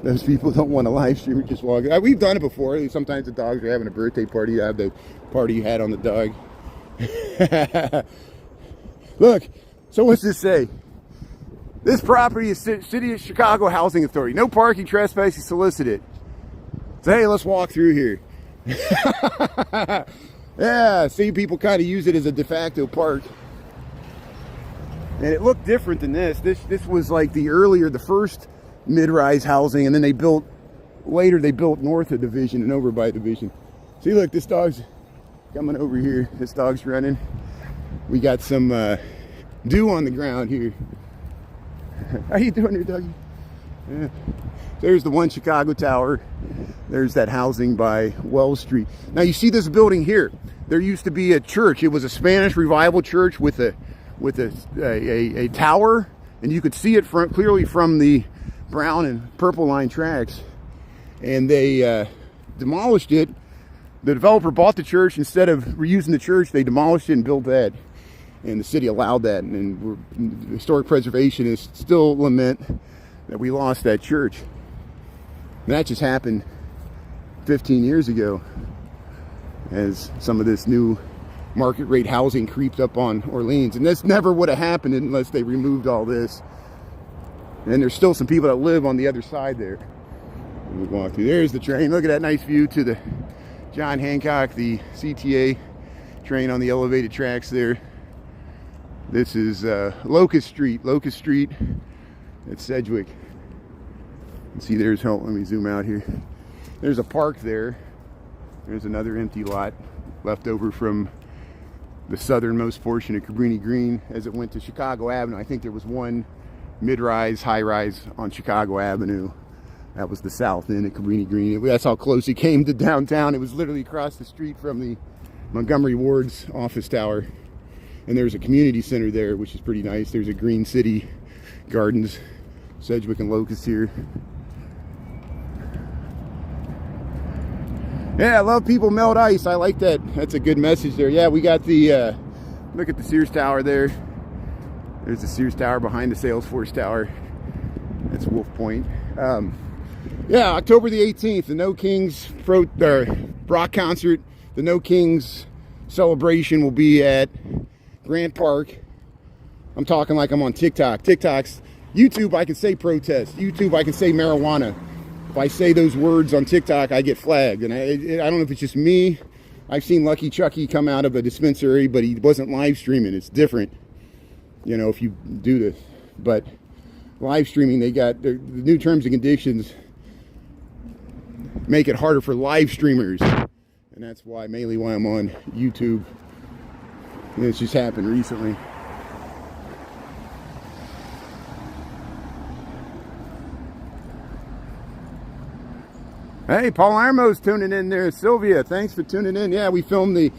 those people don't want to live stream it, just walk. We've done it before. Sometimes the dogs are having a birthday party. I have the party you had on the dog. Look, so what's this say? This property is City of Chicago Housing Authority. No parking, trespassing solicited. So hey, let's walk through here. Yeah, see, people kind of use it as a de facto park. And it looked different than this. This was like the first mid-rise housing, and then they built north of Division and over by Division. See, look, this dog's coming over here. This dog's running. We got some dew on the ground here. How you doing here, Dougie? Yeah. There's the One Chicago Tower. There's that housing by Wells Street. Now you see this building here. There used to be a church. It was a Spanish revival church with a tower, and you could see it clearly from the brown and purple line tracks. And they demolished it. The developer bought the church. Instead of reusing the church, they demolished it and built that. And the city allowed that. And historic preservation is still lament that we lost that church. And that just happened 15 years ago, as some of this new market rate housing creeped up on Orleans. And this never would have happened unless they removed all this. And there's still some people that live on the other side there. We walk through. There's the train. Look at that nice view to the John Hancock, the CTA train on the elevated tracks there. This is Locust Street at Sedgwick. See, there's, let me zoom out here. There's a park there. There's another empty lot left over from the southernmost portion of Cabrini Green as it went to Chicago Avenue. I think there was one mid-rise, high-rise on Chicago Avenue. That was the south end of Cabrini Green. That's how close it came to downtown. It was literally across the street from the Montgomery Ward's office tower. And there's a community center there, which is pretty nice. There's a Green City Gardens, Sedgwick and Locust here. Yeah, I love people melt ice. I like that. That's a good message there. Yeah, we got the, look at the Sears Tower there. There's the Sears Tower behind the Salesforce Tower. That's Wolf Point. Yeah, October the 18th, the No Kings rock concert. The No Kings celebration will be at Grant Park. I'm talking like I'm on TikTok. TikTok's YouTube, I can say protest. YouTube, I can say marijuana. If I say those words on TikTok, I get flagged. And I don't know if it's just me. I've seen Lucky Chucky come out of a dispensary, but he wasn't live streaming. It's different, you know, if you do this. But live streaming, they got the new terms and conditions make it harder for live streamers. And that's why, mainly why I'm on YouTube. And it's just happened recently. Hey, Paul Armo's tuning in there. Sylvia, thanks for tuning in. Yeah, we filmed the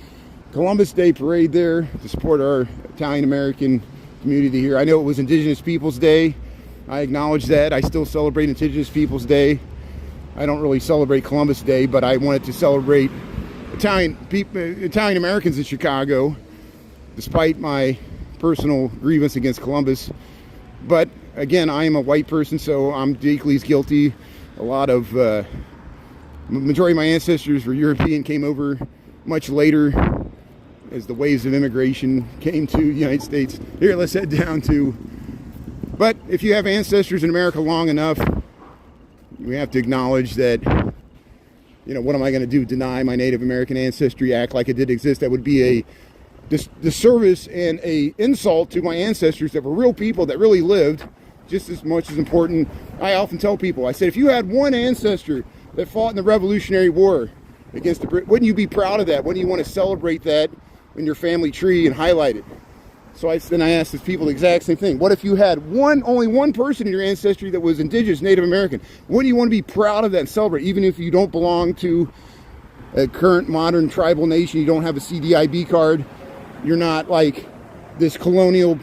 Columbus Day Parade there to support our Italian-American community here. I know it was Indigenous Peoples Day. I acknowledge that. I still celebrate Indigenous Peoples Day. I don't really celebrate Columbus Day, but I wanted to celebrate Italian Americans in Chicago, despite my personal grievance against Columbus. But again, I am a white person, so I'm equally as guilty. A lot of majority of my ancestors were European, came over much later as the waves of immigration came to the United States. Here, let's head down to, but if you have ancestors in America long enough, we have to acknowledge that, you know, what am I going to do? Deny my Native American ancestry, act like it did exist? That would be a disservice and a insult to my ancestors that were real people that really lived, just as much as important. I often tell people, I said, if you had one ancestor that fought in the Revolutionary War against the British, wouldn't you be proud of that? Wouldn't you want to celebrate that in your family tree and highlight it? So then I asked these people the exact same thing. What if you had only one person in your ancestry that was Indigenous, Native American? Wouldn't you want to be proud of that and celebrate, even if you don't belong to a current modern tribal nation, you don't have a CDIB card, you're not like this colonial,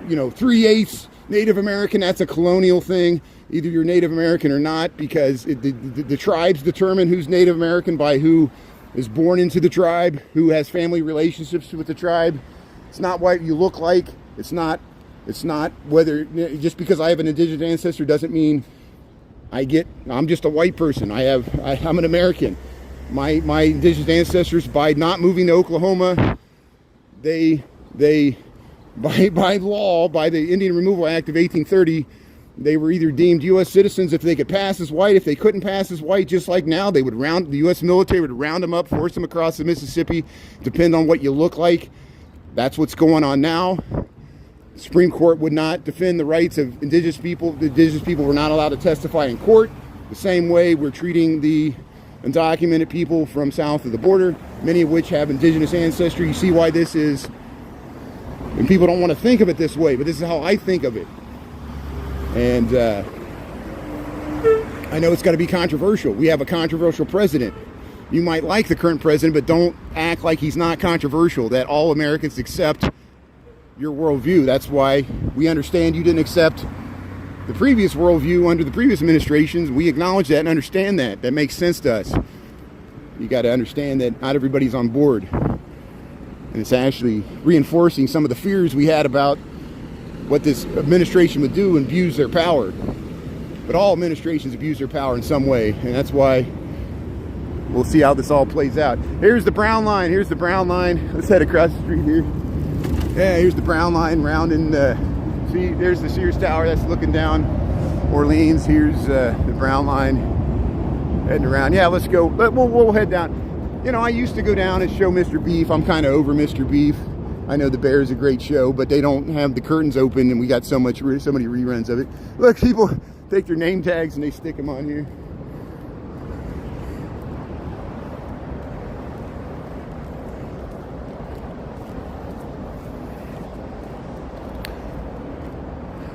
you know, 3/8 Native American, that's a colonial thing. Either you're Native American or not, because the tribes determine who's Native American by who is born into the tribe, who has family relationships with the tribe. It's not what you look like. It's not whether, just because I have an indigenous ancestor doesn't mean I'm just a white person. I'm an American. My indigenous ancestors, by not moving to Oklahoma, they by law, by the Indian Removal Act of 1830, they were either deemed U.S. citizens if they could pass as white. If they couldn't pass as white, just like now, the U.S. military would round them up, force them across the Mississippi, depend on what you look like. That's what's going on now. The Supreme Court would not defend the rights of indigenous people. The indigenous people were not allowed to testify in court. The same way we're treating the undocumented people from south of the border, many of which have indigenous ancestry. You see why this is, and people don't want to think of it this way, but this is how I think of it. And I know it's going to be controversial. We have a controversial president. You might like the current president, but don't act like he's not controversial, that all Americans accept your worldview. That's why we understand you didn't accept the previous worldview under the previous administrations. We acknowledge that and understand that. That makes sense to us. You got to understand that not everybody's on board. And it's actually reinforcing some of the fears we had about what this administration would do and abuse their power. But all administrations abuse their power in some way, and that's why we'll see how this all plays out. Here's the Brown Line. Here's the Brown Line. Let's head across the street here. Yeah, here's the Brown Line round in see, there's the Sears Tower that's looking down Orleans. Here's the Brown Line Heading around. Yeah, let's go. We'll head down. You know, I used to go down and show Mr. Beef. I'm kind of over Mr. Beef. I know The Bear is a great show, but they don't have the curtains open, and we got so many reruns of it. Look, people take their name tags and they stick them on here.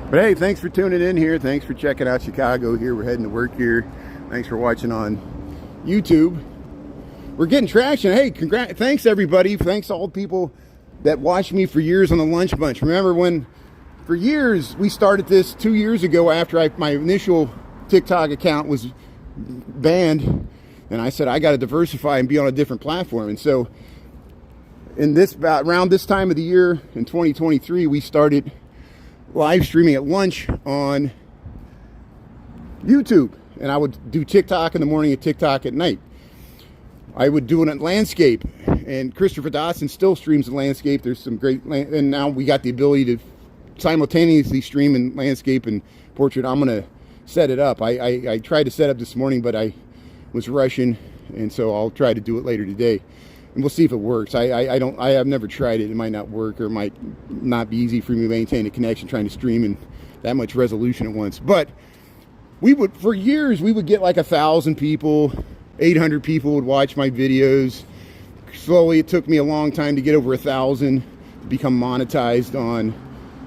But hey, thanks for tuning in here. Thanks for checking out Chicago here. We're heading to work here. Thanks for watching on YouTube. We're getting traction. Hey, thanks everybody. Thanks to all the people that watched me for years on the Lunch Bunch. Remember when, for years, we started this 2 years ago after my initial TikTok account was banned, and I said I got to diversify and be on a different platform. And so, around this time of the year in 2023, we started live streaming at lunch on YouTube, and I would do TikTok in the morning and TikTok at night. I would do it at landscape, and Christopher Dawson still streams in landscape. There's some great, and now we got the ability to simultaneously stream in landscape and portrait. I'm gonna set it up. I tried to set up this morning, but I was rushing, and so I'll try to do it later today, and we'll see if it works. I have never tried it. It might not work, or it might not be easy for me to maintain a connection trying to stream in that much resolution at once. But for years we would get like 1,000 people. 800 people would watch my videos. Slowly, it took me a long time to get over 1,000 to become monetized on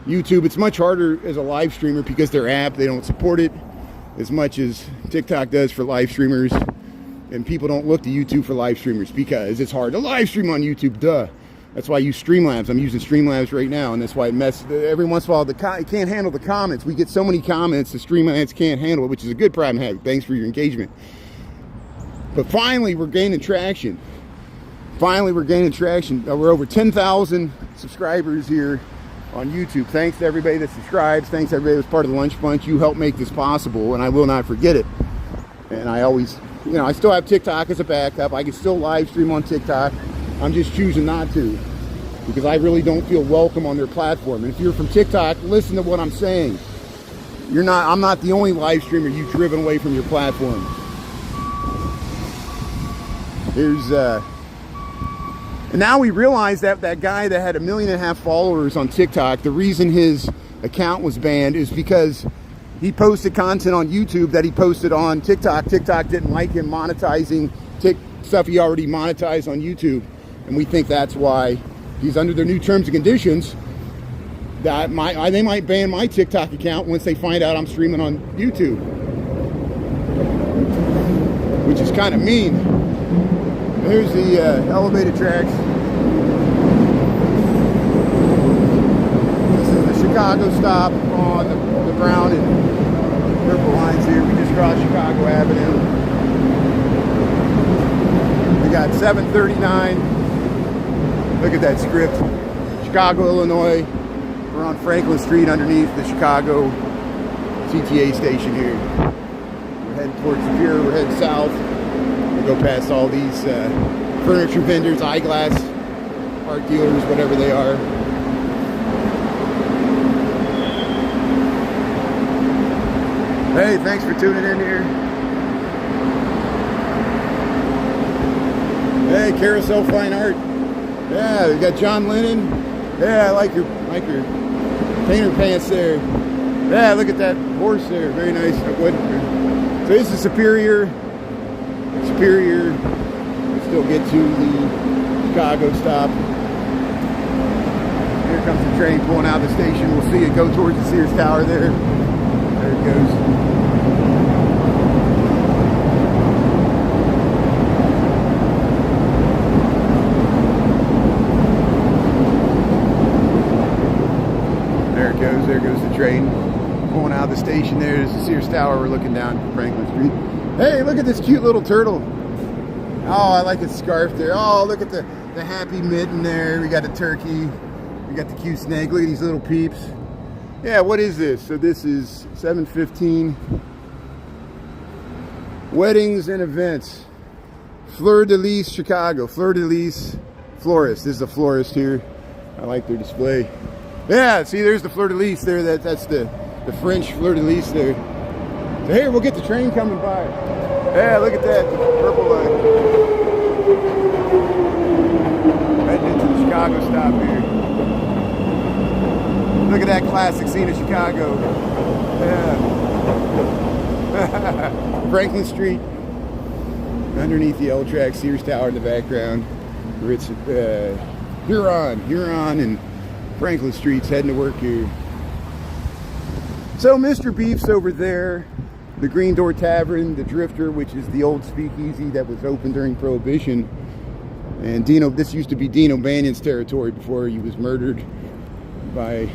YouTube. It's much harder as a live streamer because their app, they don't support it as much as TikTok does for live streamers. And people don't look to YouTube for live streamers because it's hard to live stream on YouTube, duh. That's why I use Streamlabs. I'm using Streamlabs right now, and that's why it messes. Every once in a while, it can't handle the comments. We get so many comments, the Streamlabs can't handle it, which is a good problem to have. Thanks for your engagement. But finally, we're gaining traction. We're over 10,000 subscribers here on YouTube. Thanks to everybody that subscribes. Thanks to everybody that's part of the Lunch Bunch. You helped make this possible, and I will not forget it. And I always, I still have TikTok as a backup. I can still live stream on TikTok. I'm just choosing not to because I really don't feel welcome on their platform. And if you're from TikTok, listen to what I'm saying. I'm not the only live streamer you've driven away from your platform. And now we realize that that guy that had 1.5 million followers on TikTok, the reason his account was banned is because he posted content on YouTube that he posted on TikTok. TikTok didn't like him monetizing stuff he already monetized on YouTube. And we think that's why he's under their new terms and conditions that they might ban my TikTok account once they find out I'm streaming on YouTube, which is kind of mean. Here's the elevated tracks. This is the Chicago stop on the brown and purple lines here. We just crossed Chicago Avenue. We got 739. Look at that script. Chicago, Illinois. We're on Franklin Street underneath the Chicago CTA station here. We're heading towards the pier. We're heading south. Go past all these furniture vendors, eyeglass, art dealers, whatever they are. Hey, thanks for tuning in here. Hey, Carousel Fine Art. Yeah, we got John Lennon. Yeah, I like your painter pants there. Yeah, look at that horse there. Very nice. So this is Superior. Still get to the Chicago stop. Here comes the train pulling out of the station. We'll see it go towards the Sears Tower there. There it goes. There it goes. There goes the train pulling out of the station. There's the Sears Tower. We're looking down Franklin Street. Hey, look at this cute little turtle. Oh, I like its scarf there. Oh, look at the happy mitten there. We got a turkey. We got the cute snake. Look at these little peeps. Yeah, what is this? So this is 7:15. Weddings and events. Fleur de Lis, Chicago. Fleur de Lis florist. This is a florist here. I like their display. Yeah, see, there's the Fleur de Lis there. That's the French Fleur de Lis there. So here, we'll get the train coming by. Yeah, look at that purple line. Heading into the Chicago stop here. Look at that classic scene of Chicago. Yeah. Franklin Street. Underneath the L-track, Sears Tower in the background. Where it's Huron and Franklin Streets heading to work here. So Mr. Beef's over there. The Green Door Tavern, the Drifter, which is the old speakeasy that was open during Prohibition. And this used to be Dean O'Banion's territory before he was murdered by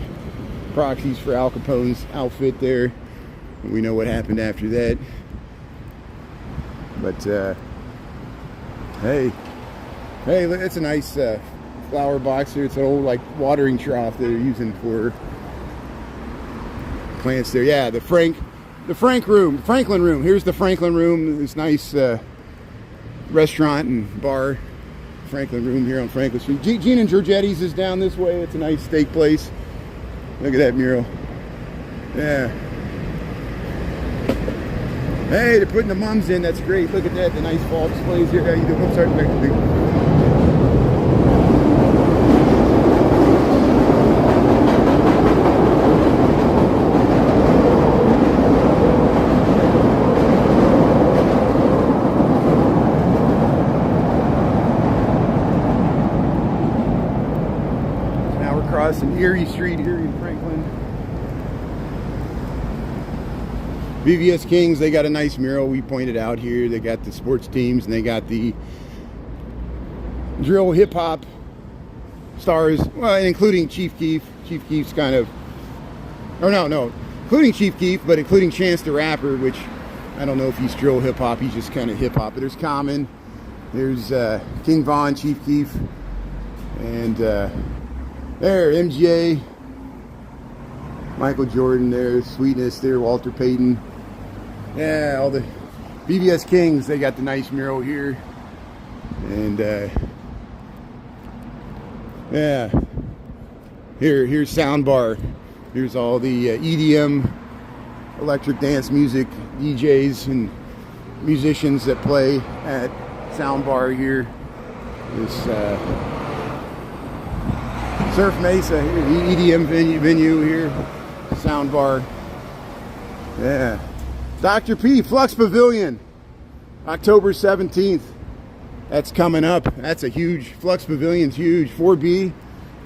proxies for Al Capone's outfit there. And we know what happened after that. But, hey, look, that's a nice flower box here. It's an old, like, watering trough that they're using for plants there. Yeah, the Franklin room. Here's the Franklin room. This nice restaurant and bar. Franklin room here on Franklin Street. Gina and Georgette's is down this way. It's a nice steak place. Look at that mural. Yeah. Hey, they're putting the mums in. That's great. Look at that. The nice fall displays here. How you doing? Oops, sorry. Crossing Erie Street here in Franklin. VVS Kings, they got a nice mural we pointed out here. They got the sports teams and they got the drill hip hop stars, well, including Chief Keef. Chief Keef's kind of, or no, including Chief Keef, but including Chance the Rapper, which I don't know if he's drill hip hop, he's just kind of hip hop. But there's Common, there's King Von, Chief Keef, and there, MGA, Michael Jordan there, Sweetness there, Walter Payton. Yeah, all the BBS Kings, they got the nice mural here. And, yeah, here's Soundbar. Here's all the EDM, electric dance music, DJs and musicians that play at Soundbar here. This, Surf Mesa here, the EDM venue here, Soundbar. Yeah. Dr. P, Flux Pavilion, October 17th. That's coming up. That's a huge, Flux Pavilion's huge. 4B,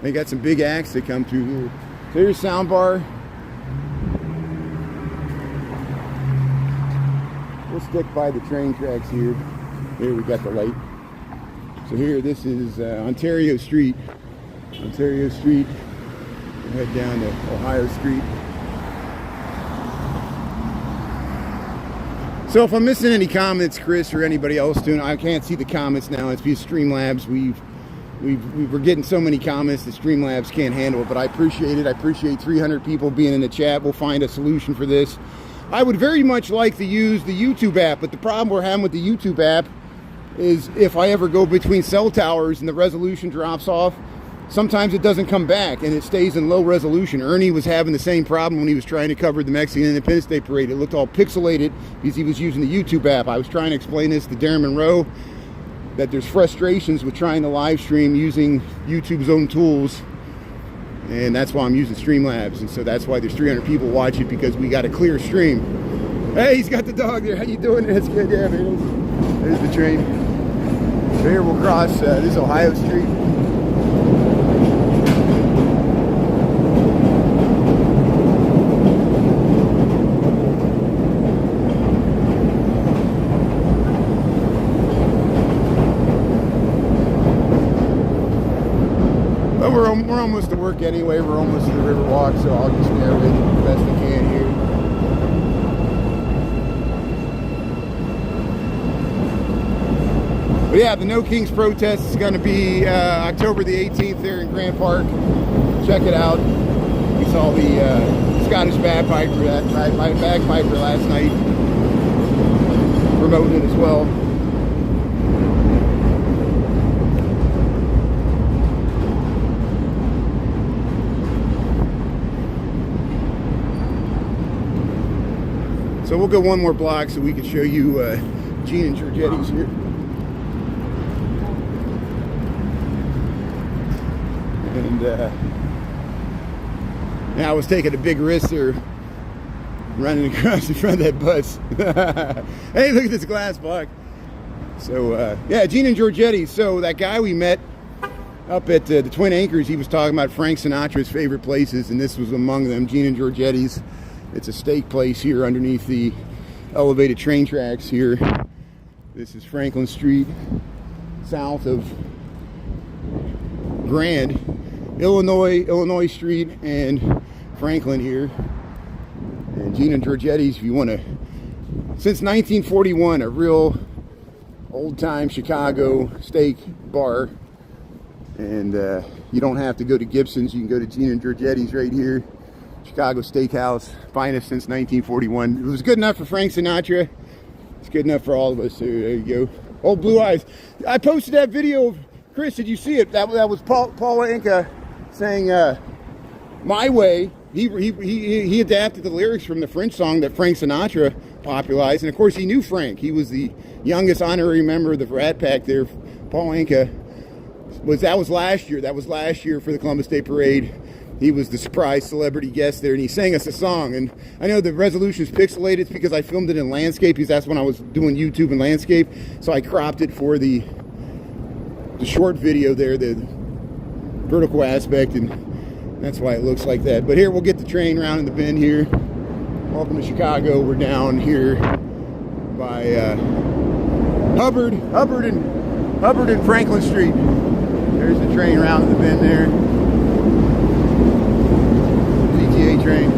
they got some big acts that come through here. So here's Soundbar. We'll stick by the train tracks here. Here we got the light. So here, this is Ontario Street. Ontario Street, we'll head down to Ohio Street. So if I'm missing any comments, Chris or anybody else doing, I can't see the comments now. It's because Streamlabs, we're getting so many comments that Streamlabs can't handle it, but I appreciate it. I appreciate 300 people being in the chat. We'll find a solution for this. I would very much like to use the YouTube app, but the problem we're having with the YouTube app is if I ever go between cell towers and the resolution drops off, sometimes it doesn't come back and it stays in low resolution. Ernie was having the same problem when he was trying to cover the Mexican Independence Day Parade. It looked all pixelated because he was using the YouTube app. I was trying to explain this to Darren Monroe, that there's frustrations with trying to live stream using YouTube's own tools. And that's why I'm using Streamlabs. And so that's why there's 300 people watch it, because we got a clear stream. Hey, he's got the dog there. How you doing? That's good. Yeah, man. There's the train. So here we'll cross this Ohio Street. We're almost to work anyway. We're almost to the Riverwalk, so I'll just narrate it the best I can here. But yeah, the No Kings protest is going to be October the 18th there in Grant Park. Check it out. We saw the Scottish bagpiper last night, promoting it as well. So we'll go one more block so we can show you Gina and Georgette's here. And yeah, I was taking a big risk there, running across in front of that bus. Hey, look at this glass block. So yeah, Gina and Georgette. So that guy we met up at the Twin Anchors, he was talking about Frank Sinatra's favorite places, and this was among them, Gina and Georgette's. It's a steak place here underneath the elevated train tracks here. This is Franklin Street, south of Grand, Illinois Street, and Franklin here. And Gina and Georgette's, if you want to, since 1941, a real old-time Chicago steak bar. And you don't have to go to Gibson's. You can go to Gina and Georgette's right here. Chicago Steakhouse, finest since 1941. It was good enough for Frank Sinatra. It's good enough for all of us. So there you go. Old Blue Eyes. I posted that video. Chris, did you see it? That was Paul Anka saying "My Way." He adapted the lyrics from the French song that Frank Sinatra popularized, and of course he knew Frank. He was the youngest honorary member of the Rat Pack there. Paul Anka was last year. That was last year for the Columbus Day Parade. He was the surprise celebrity guest there, and he sang us a song. And I know the resolution is pixelated. It's because I filmed it in landscape, because that's when I was doing YouTube and landscape. So I cropped it for the short video there, the vertical aspect, and that's why it looks like that. But here, we'll get the train around in the bend here. Welcome to Chicago. We're down here by Hubbard and Franklin Street. There's the train around in the bend there. GTA train.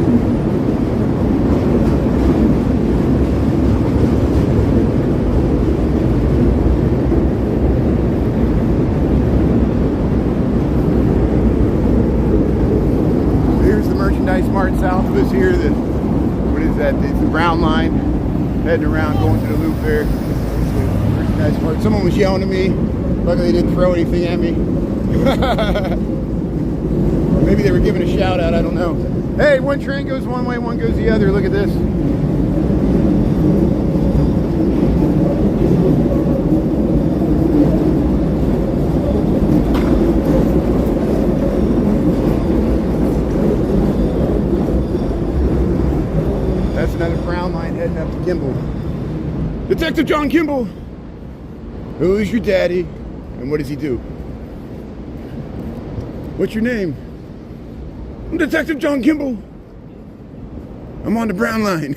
Here's the merchandise mart south of us here. What is that? It's the brown line. Heading around, going to the loop there. Merchandise mart. Someone was yelling at me. Luckily they didn't throw anything at me. Maybe they were giving a shout out, I don't know. Hey, one train goes one way, one goes the other. Look at this. That's another brown line heading up to Kimball. Detective John Kimball. Who's your daddy? And what does he do? What's your name? I'm Detective John Kimball. I'm on the brown line.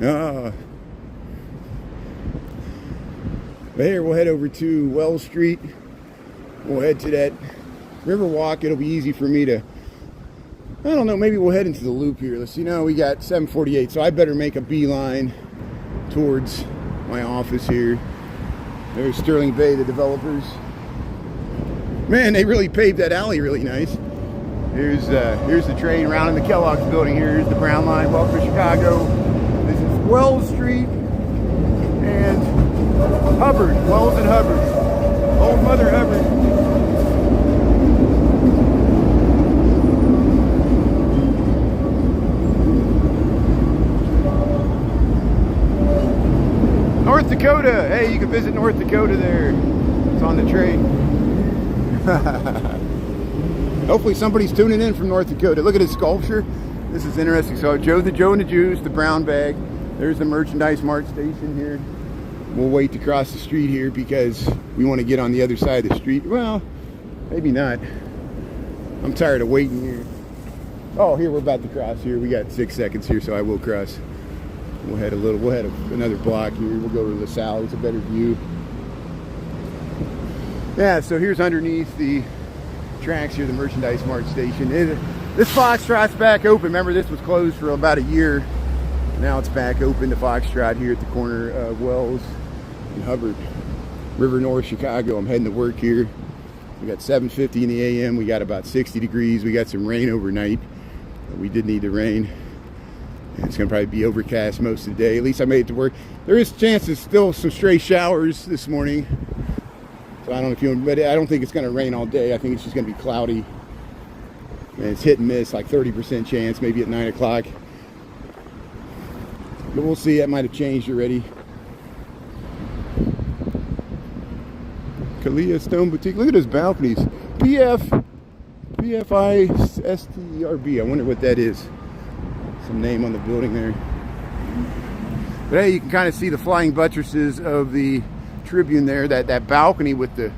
Oh. But here, we'll head over to Wells Street. We'll head to that Riverwalk. It'll be easy for me to, I don't know, maybe we'll head into the loop here. Let's see, now we got 7:48, so I better make a beeline towards my office here. There's Sterling Bay, the developers. Man, they really paved that alley really nice. Here's the train around in the Kellogg's building. Here's the brown line. Welcome to Chicago. This is Wells Street and Hubbard. Wells and Hubbard. Old Mother Hubbard. North Dakota. Hey, you can visit North Dakota there. It's on the train. Hopefully somebody's tuning in from North Dakota. Look at his sculpture. This is interesting. So Joe and the Jews, the brown bag. There's the merchandise mart station here. We'll wait to cross the street here because we want to get on the other side of the street. Well, maybe not. I'm tired of waiting here. Oh, here we're about to cross here. We got 6 seconds here, so I will cross. We'll head another block here. We'll go to LaSalle. It's a better view. Yeah, so here's underneath the tracks here, the merchandise mart station. This Foxtrot's back open. Remember, this was closed for about a year. Now it's back open, the Foxtrot here at the corner of Wells and Hubbard. River North, Chicago. I'm heading to work here. We got 7:50 in the a.m. We got about 60 degrees. We got some rain overnight. We did need the rain. It's going to probably be overcast most of the day. At least I made it to work. There is chances still some stray showers this morning. So I don't know if you, but I don't think it's going to rain all day. I think it's just going to be cloudy. And it's hit and miss, like 30% chance, maybe at 9 o'clock. But we'll see, that might have changed already. Kalia Stone Boutique. Look at those balconies. PFISTRB. I wonder what that is. Some name on the building there. But hey, you can kind of see the flying buttresses of the Tribune there. That balcony with the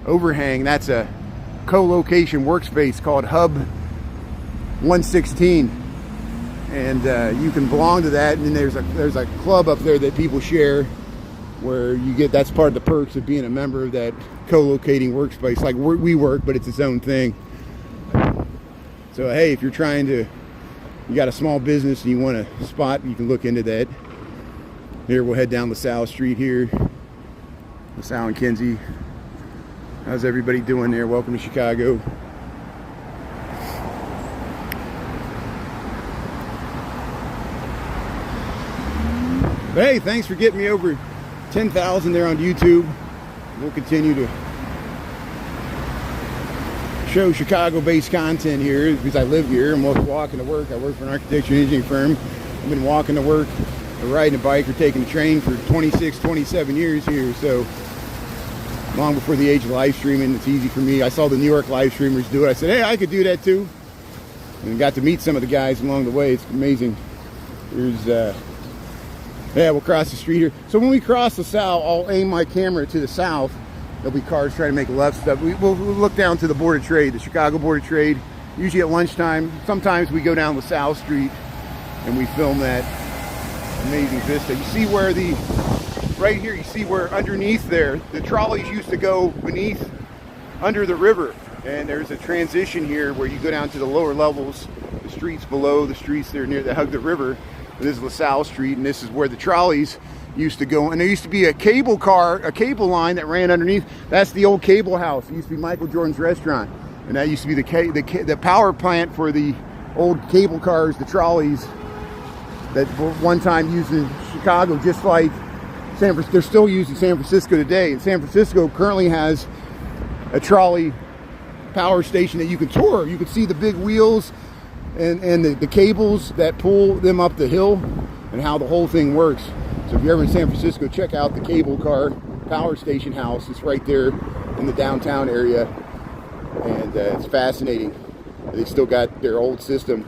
overhang, that's a co-location workspace called Hub 116. And you can belong to that, and then there's a club up there that people share where you get, that's part of the perks of being a member of that co-locating workspace, like we work, but it's its own thing. So hey, if you're you got a small business and you want a spot, you can look into that. Here, we'll head down LaSalle Street here. LaSalle and Kinsey. How's everybody doing there? Welcome to Chicago. But hey, thanks for getting me over 10,000 there on YouTube. We'll continue to show Chicago-based content here because I live here. I'm walking to work. I work for an architecture and engineering firm. I've been walking to work, or riding a bike, or taking a train for 26, 27 years here. So long before the age of live streaming, it's easy for me. I saw the New York live streamers do it. I said, hey, I could do that too. And got to meet some of the guys along the way. It's amazing. Here's yeah, we'll cross the street here. So when we cross LaSalle, I'll aim my camera to the south. There'll be cars trying to make a left step. We'll look down to the Board of Trade, the Chicago Board of Trade. Usually at lunchtime. Sometimes we go down LaSalle Street and we film that amazing vista. You see where right here, you see where underneath there, the trolleys used to go under the river. And there's a transition here where you go down to the lower levels, the streets below, the streets there near that hug the river. This is LaSalle Street, and this is where the trolleys used to go. And there used to be a cable line that ran underneath. That's the old cable house. It used to be Michael Jordan's restaurant, and that used to be the power plant for the old cable cars, the trolleys that were one time used in Chicago, just like they're still used in San Francisco today. And San Francisco currently has a trolley power station that you can tour. You can see the big wheels and the cables that pull them up the hill and how the whole thing works. So if you're ever in San Francisco, check out the cable car power station house. It's right there in the downtown area, and it's fascinating. They still got their old system.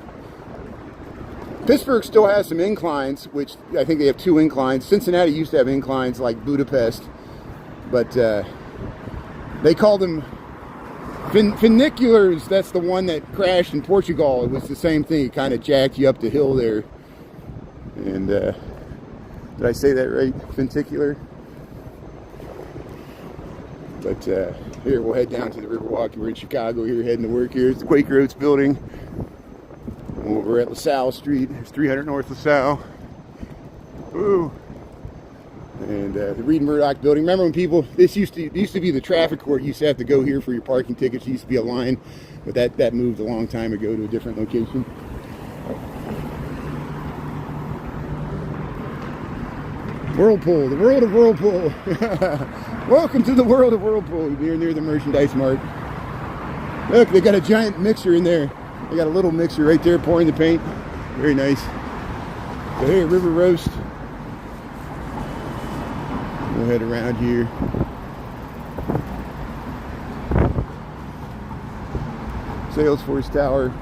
Pittsburgh still has some inclines, which I think they have 2 inclines. Cincinnati used to have inclines like Budapest, but they call them funiculars. That's the one that crashed in Portugal. It was the same thing. It kind of jacked you up the hill there. And did I say that right? Funicular. But here, we'll head down to the Riverwalk. We're in Chicago here, heading to work here. It's the Quaker Oats building. We're at LaSalle Street. It's 300 North LaSalle. Ooh. And the Reed Murdoch building. Remember when this used to be the traffic court. You used to have to go here for your parking tickets. There used to be a line, but that moved a long time ago to a different location. Whirlpool, the world of Whirlpool. Welcome to the world of Whirlpool. We're near the merchandise mart. Look, they got a giant mixer in there. They got a little mixer right there pouring the paint. Very nice. So here, River Roast. We'll head around here. Salesforce Tower.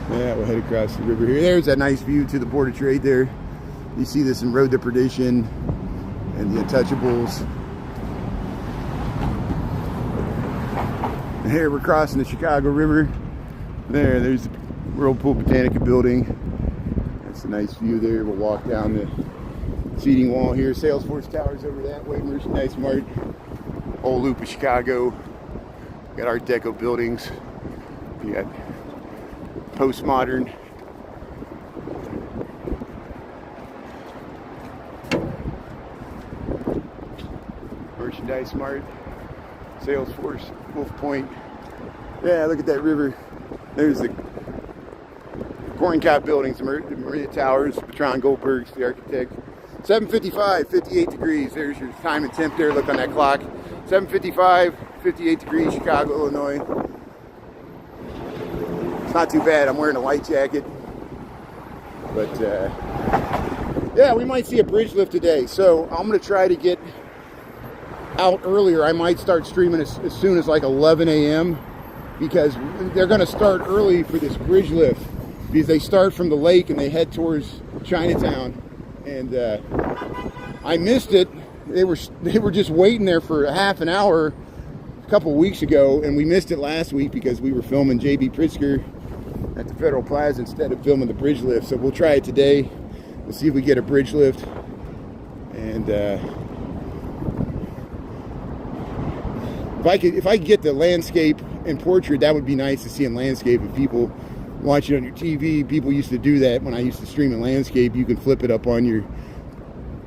Yeah, we'll head across the river here. There's that nice view to the Board of Trade there. You see this in Road to Perdition and the Untouchables. And here we're crossing the Chicago River. There's the Whirlpool Botanica building. That's a nice view there. We'll walk down the seating wall here. Salesforce Tower's over that way. Merchandise Mart. Whole loop of Chicago. Got Art Deco buildings. You got postmodern. Merchandise Mart. Salesforce. Wolf Point. Yeah, look at that river. There's the Corncap buildings, the Maria Towers, Patron Goldberg's the architect. 7:55, 58 degrees. There's your time and temp there. Look on that clock. 7:55, 58 degrees, Chicago, Illinois. It's not too bad. I'm wearing a light jacket, but Yeah, we might see a bridge lift today. So I'm going to try to get out earlier. I might start streaming as soon as like 11 a.m. because they're going to start early for this bridge lift because they start from the lake and they head towards Chinatown. And I missed it. They were just waiting there for a half an hour a couple of weeks ago, and we missed it last week because we were filming J.B. Pritzker at the Federal Plaza instead of filming the bridge lift. So we'll try it today. We'll see if we get a bridge lift. And if I could get the landscape and portrait, that would be nice to see in landscape. If people watch it on your TV, people used to do that when I used to stream in landscape. You can flip it up on your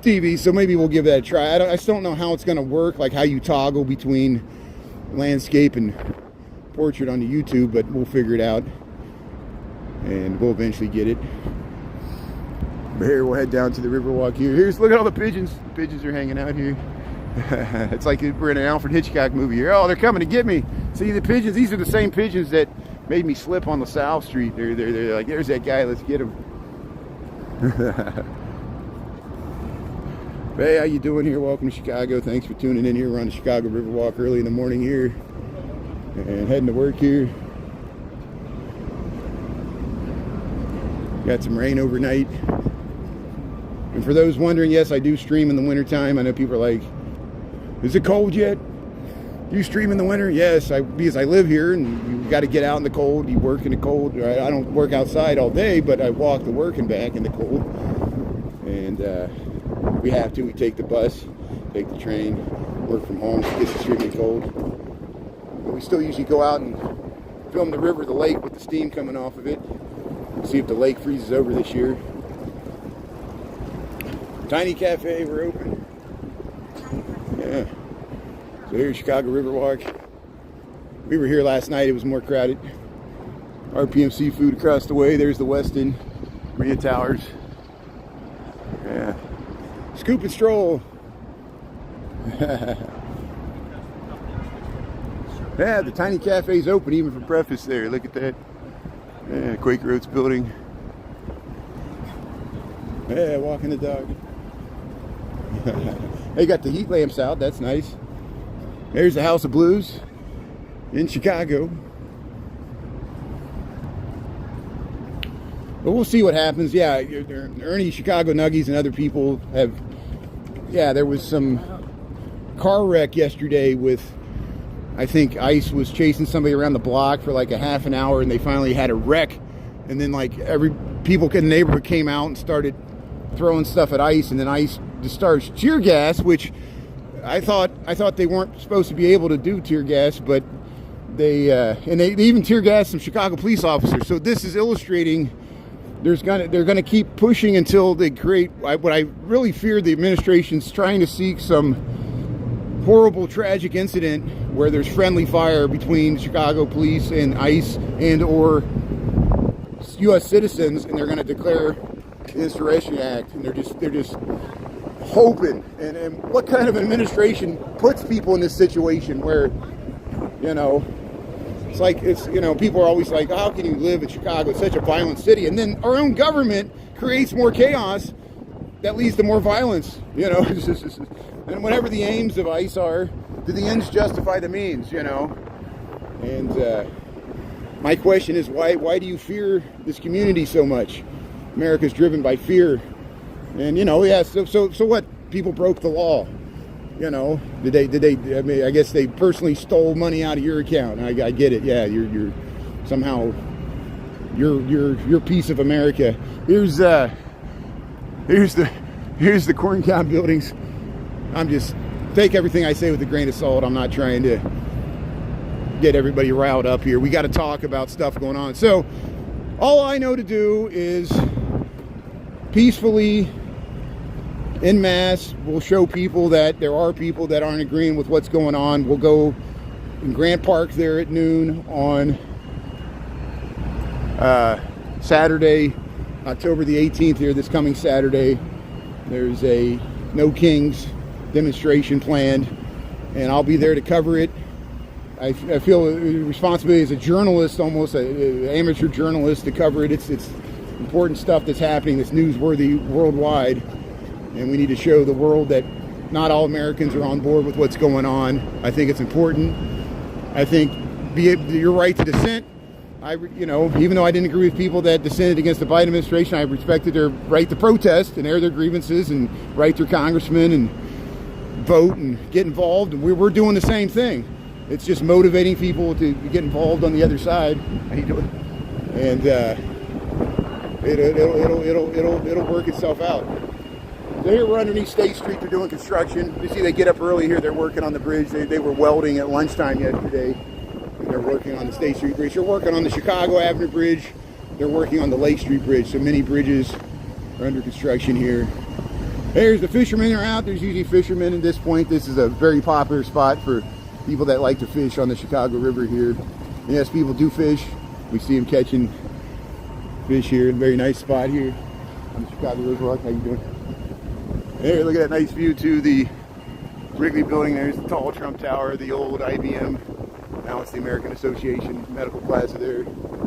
TV, so maybe we'll give that a try. I just don't know how it's going to work, like how you toggle between landscape and portrait on the YouTube, but we'll figure it out and we'll eventually get it. But here, we'll head down to the Riverwalk here. Look at all the pigeons. The pigeons are hanging out here. It's like we're in an Alfred Hitchcock movie here. Oh, they're coming to get me. See the pigeons? These are the same pigeons that made me slip on the South Street. They're like, there's that guy, let's get him. Hey, how you doing here? Welcome to Chicago. Thanks for tuning in here. We're on the Chicago Riverwalk early in the morning here and heading to work here. Got some rain overnight. And for those wondering, yes, I do stream in the wintertime. I know people are like, is it cold yet? You stream in the winter? Yes, because I live here and you got to get out in the cold. You work in the cold. I don't work outside all day, but I walk to work and back in the cold. And we have to. We take the bus, take the train, work from home. It gets extremely cold. But we still usually go out and film the river, the lake with the steam coming off of it. See if the lake freezes over this year. Tiny cafe, we're open. Yeah. So here's Chicago Riverwalk. We were here last night, it was more crowded. RPM Seafood across the way. There's the Westin, Maria Towers. Yeah. Scoop and stroll. Yeah, the tiny cafe's open even for breakfast there. Look at that. Yeah, Quaker Oats building. Yeah, walking the dog. They got the heat lamps out. That's nice. There's the House of Blues in Chicago. But we'll see what happens. Yeah, Ernie, Chicago Nuggies, and other people have... Yeah, there was some car wreck yesterday with... I think ICE was chasing somebody around the block for like a half an hour, and they finally had a wreck. And then like people in the neighborhood came out and started throwing stuff at ICE, and then ICE discharged tear gas, which I thought they weren't supposed to be able to do tear gas, but they even tear gassed some Chicago police officers. So this is illustrating they're gonna keep pushing until they create what I really fear the administration's trying to seek some horrible, tragic incident where there's friendly fire between Chicago police and ICE and or U.S. citizens, and they're going to declare the Insurrection Act, and they're just hoping. And what kind of administration puts people in this situation where, it's like people are always like, how can you live in Chicago? It's such a violent city, and then our own government creates more chaos that leads to more violence. And whatever the aims of ICE are, do the ends justify the means, And my question is, why do you fear this community so much? America's driven by fear. And, so what? People broke the law. Did they, I mean, I guess they personally stole money out of your account. I get it. Yeah, you're somehow, you're piece of America. Here's the corn cob buildings. I'm just, take everything I say with a grain of salt. I'm not trying to get everybody riled up here. We got to talk about stuff going on. So all I know to do is peacefully, en masse, we'll show people that there are people that aren't agreeing with what's going on. We'll go in Grant Park there at noon on Saturday, October the 18th here, this coming Saturday. There's a No Kings demonstration planned, and I'll be there to cover it. I feel a responsibility as a journalist, almost an amateur journalist, to cover it. It's important stuff that's happening that's newsworthy worldwide, and we need to show the world that not all Americans are on board with what's going on. I think it's important. I think your right to dissent. Even though I didn't agree with people that dissented against the Biden administration, I respected their right to protest and air their grievances and write their congressmen and vote and get involved. And we're doing the same thing. It's just motivating people to get involved on the other side. How you doing? And it'll work itself out. So here we're underneath State Street. They're doing construction. You see, they get up early here. They're working on the bridge. They were welding at lunchtime yesterday. They're working on the State Street Bridge. They're working on the Chicago Avenue Bridge. They're working on the Lake Street Bridge. So many bridges are under construction here. There's the fishermen are out. There's usually fishermen at this point. This is a very popular spot for people that like to fish on the Chicago River here. And yes, people do fish. We see them catching fish here. Very nice spot here on the Chicago Riverwalk. How you doing? There, look at that nice view to the Wrigley building. There's the tall Trump Tower, the old IBM. Now it's the American Association Medical Plaza there.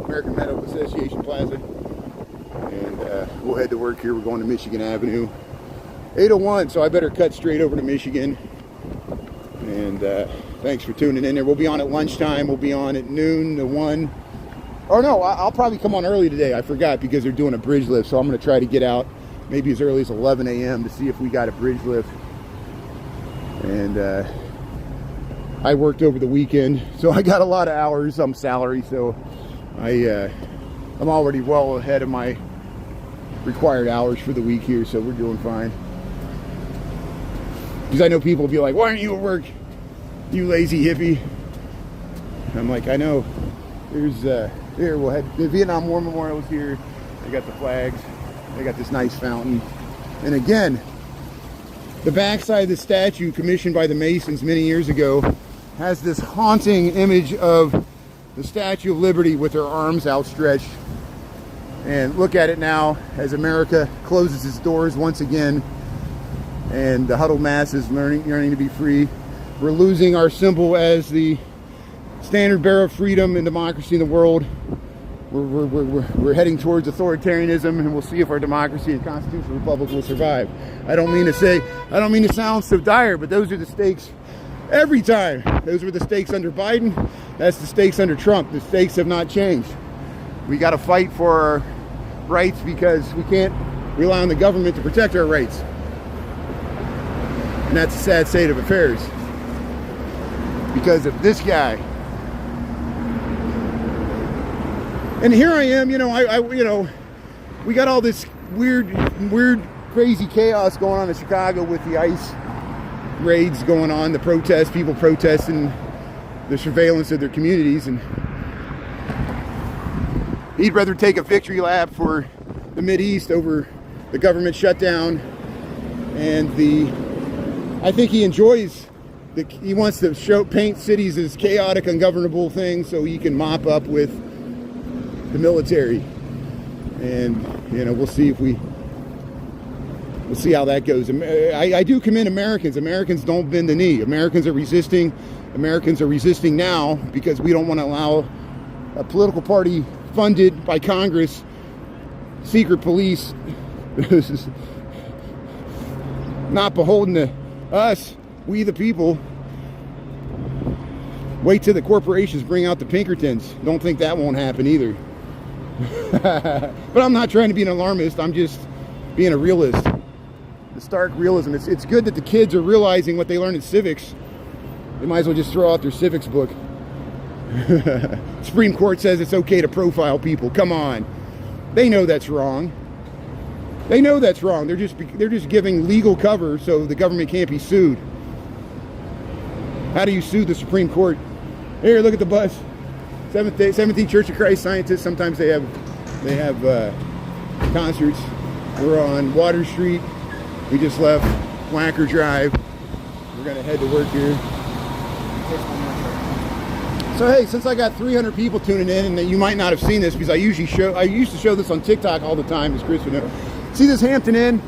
American Medical Association Plaza. And we'll head to work here. We're going to Michigan Avenue. 8:01, so I better cut straight over to Michigan. And thanks for tuning in there. We'll be on at lunchtime. We'll be on at noon to 1. Or no, I'll probably come on early today. I forgot because they're doing a bridge lift. So I'm going to try to get out maybe as early as 11 a.m. to see if we got a bridge lift. And I worked over the weekend, so I got a lot of hours. I'm salary, so I'm already well ahead of my required hours for the week here, so we're doing fine. Because I know people will be like, why aren't you at work, you lazy hippie? And I'm like, I know. There's here we'll head. The Vietnam War Memorial is here. They got the flags. They got this nice fountain. And again, the backside of the statue, commissioned by the Masons many years ago, has this haunting image of the Statue of Liberty with her arms outstretched. And look at it now as America closes its doors once again, and the huddled masses yearning to be free. We're losing our symbol as the standard bearer of freedom and democracy in the world. We're heading towards authoritarianism, and we'll see if our democracy and constitutional republic will survive. I don't mean to sound so dire, but those are the stakes every time. Those were the stakes under Biden. That's the stakes under Trump. The stakes have not changed. We got to fight for our rights because we can't rely on the government to protect our rights. And that's a sad state of affairs. Because of this guy. And here I am, we got all this weird, crazy chaos going on in Chicago with the ICE raids going on, the protests, people protesting the surveillance of their communities, and he'd rather take a victory lap for the Mideast over the government shutdown, and I think he enjoys, he wants to paint cities as chaotic, ungovernable things so he can mop up with the military. And we'll see how that goes. I do commend Americans. Americans don't bend the knee. Americans are resisting. Americans are resisting now because we don't want to allow a political party funded by Congress, secret police, not beholden to us, we the people. Wait till the corporations bring out the Pinkertons. Don't think that won't happen either. But I'm not trying to be an alarmist. I'm just being a realist. The stark realism. It's good that the kids are realizing what they learned in civics. They might as well just throw out their civics book. Supreme Court says it's okay to profile people. Come on. They know that's wrong. They know that's wrong. They're just giving legal cover so the government can't be sued. How do you sue the Supreme Court? Here, look at the bus. Seventh Church of Christ scientists. Sometimes they have concerts. We're on Water Street. We just left Wacker Drive. We're gonna head to work here. So hey, since I got 300 people tuning in, and you might not have seen this because I used to show this on TikTok all the time, as Chris would know. See this Hampton Inn?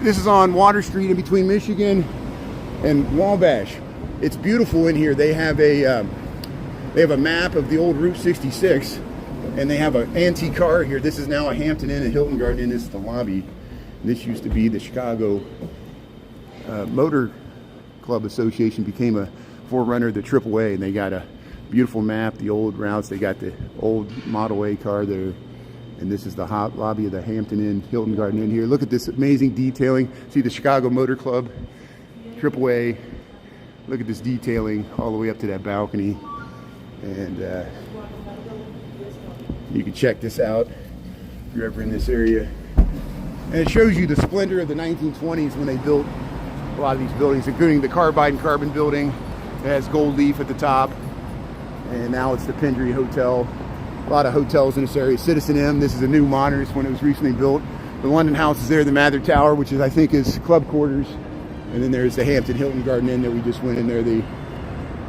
This is on Water Street in between Michigan and Wabash. It's beautiful in here. They have a map of the old Route 66, And they have an antique car here. This is now a Hampton Inn and Hilton Garden Inn. This is the lobby. This used to be the Chicago Motor Club Association, became a forerunner of the AAA, and they got a beautiful map, the old routes. They got the old Model A car there. And this is the hot lobby of the Hampton Inn, Hilton Garden Inn here. Look at this amazing detailing. See the Chicago Motor Club, AAA. Look at this detailing all the way up to that balcony. And you can check this out if you're ever in this area. And it shows you the splendor of the 1920s when they built a lot of these buildings, including the Carbide and Carbon building. It has gold leaf at the top. And now it's the Pendry Hotel. A lot of hotels in this area. Citizen M, this is a new Monarch when it was recently built. The London House is there, the Mather Tower, which is, I think, is club quarters. And then there's the Hampton Hilton Garden Inn that we just went in there, the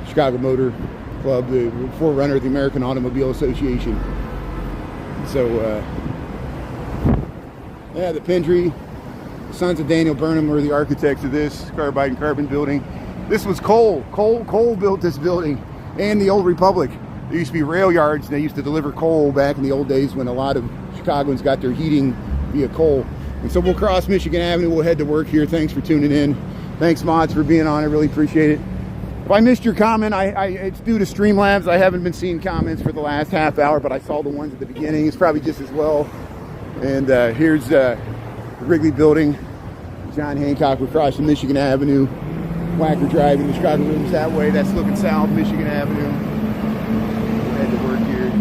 Chicago Motor Club, the forerunner of the American Automobile Association. So, yeah, the Pendry, the sons of Daniel Burnham were the architects of this Carbide and Carbon building. This was Cole. Cole built this building and the Old Republic. There used to be rail yards, and they used to deliver coal back in the old days when a lot of Chicagoans got their heating via coal. And so we'll cross Michigan Avenue. We'll head to work here. Thanks for tuning in. Thanks, Mods, for being on. I really appreciate it. If I missed your comment, it's due to Streamlabs. I haven't been seeing comments for the last half hour, but I saw the ones at the beginning. It's probably just as well. And here's the Wrigley Building. John Hancock. We're crossing Michigan Avenue. Wacker Drive in the Chicago Room's that way. That's looking south, Michigan Avenue. To work here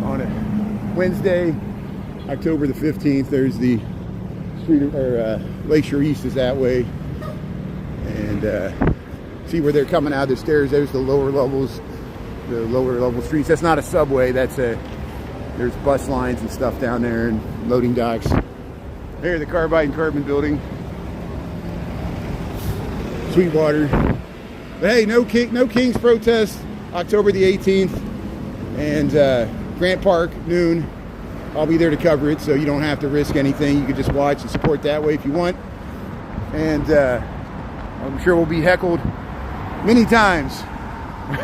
on a Wednesday, October the 15th. There's the street, or Lakeshore East is that way, and see where they're coming out of the stairs. There's the lower levels, the lower level streets. That's not a subway. That's there's bus lines and stuff down there and loading docks. There, the Carbide and Carbon building, Sweetwater. But hey, no King's protest. October the 18th, and Grant Park, noon. I'll be there to cover it, so you don't have to risk anything. You can just watch and support that way if you want. And I'm sure we'll be heckled many times.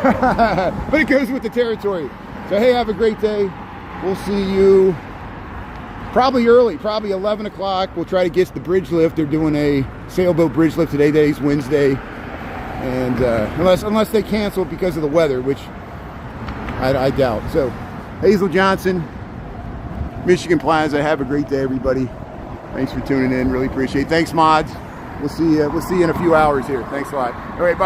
But it goes with the territory. So hey, have a great day. We'll see you probably early, probably 11 o'clock. We'll try to get to the bridge lift. They're doing a sailboat bridge lift today. Today's Wednesday. And unless they cancel it because of the weather, which I doubt. So, Hazel Johnson, Michigan Plaza. Have a great day, everybody. Thanks for tuning in. Really appreciate it. Thanks, Mods. We'll see you in a few hours here. Thanks a lot. All right, bye.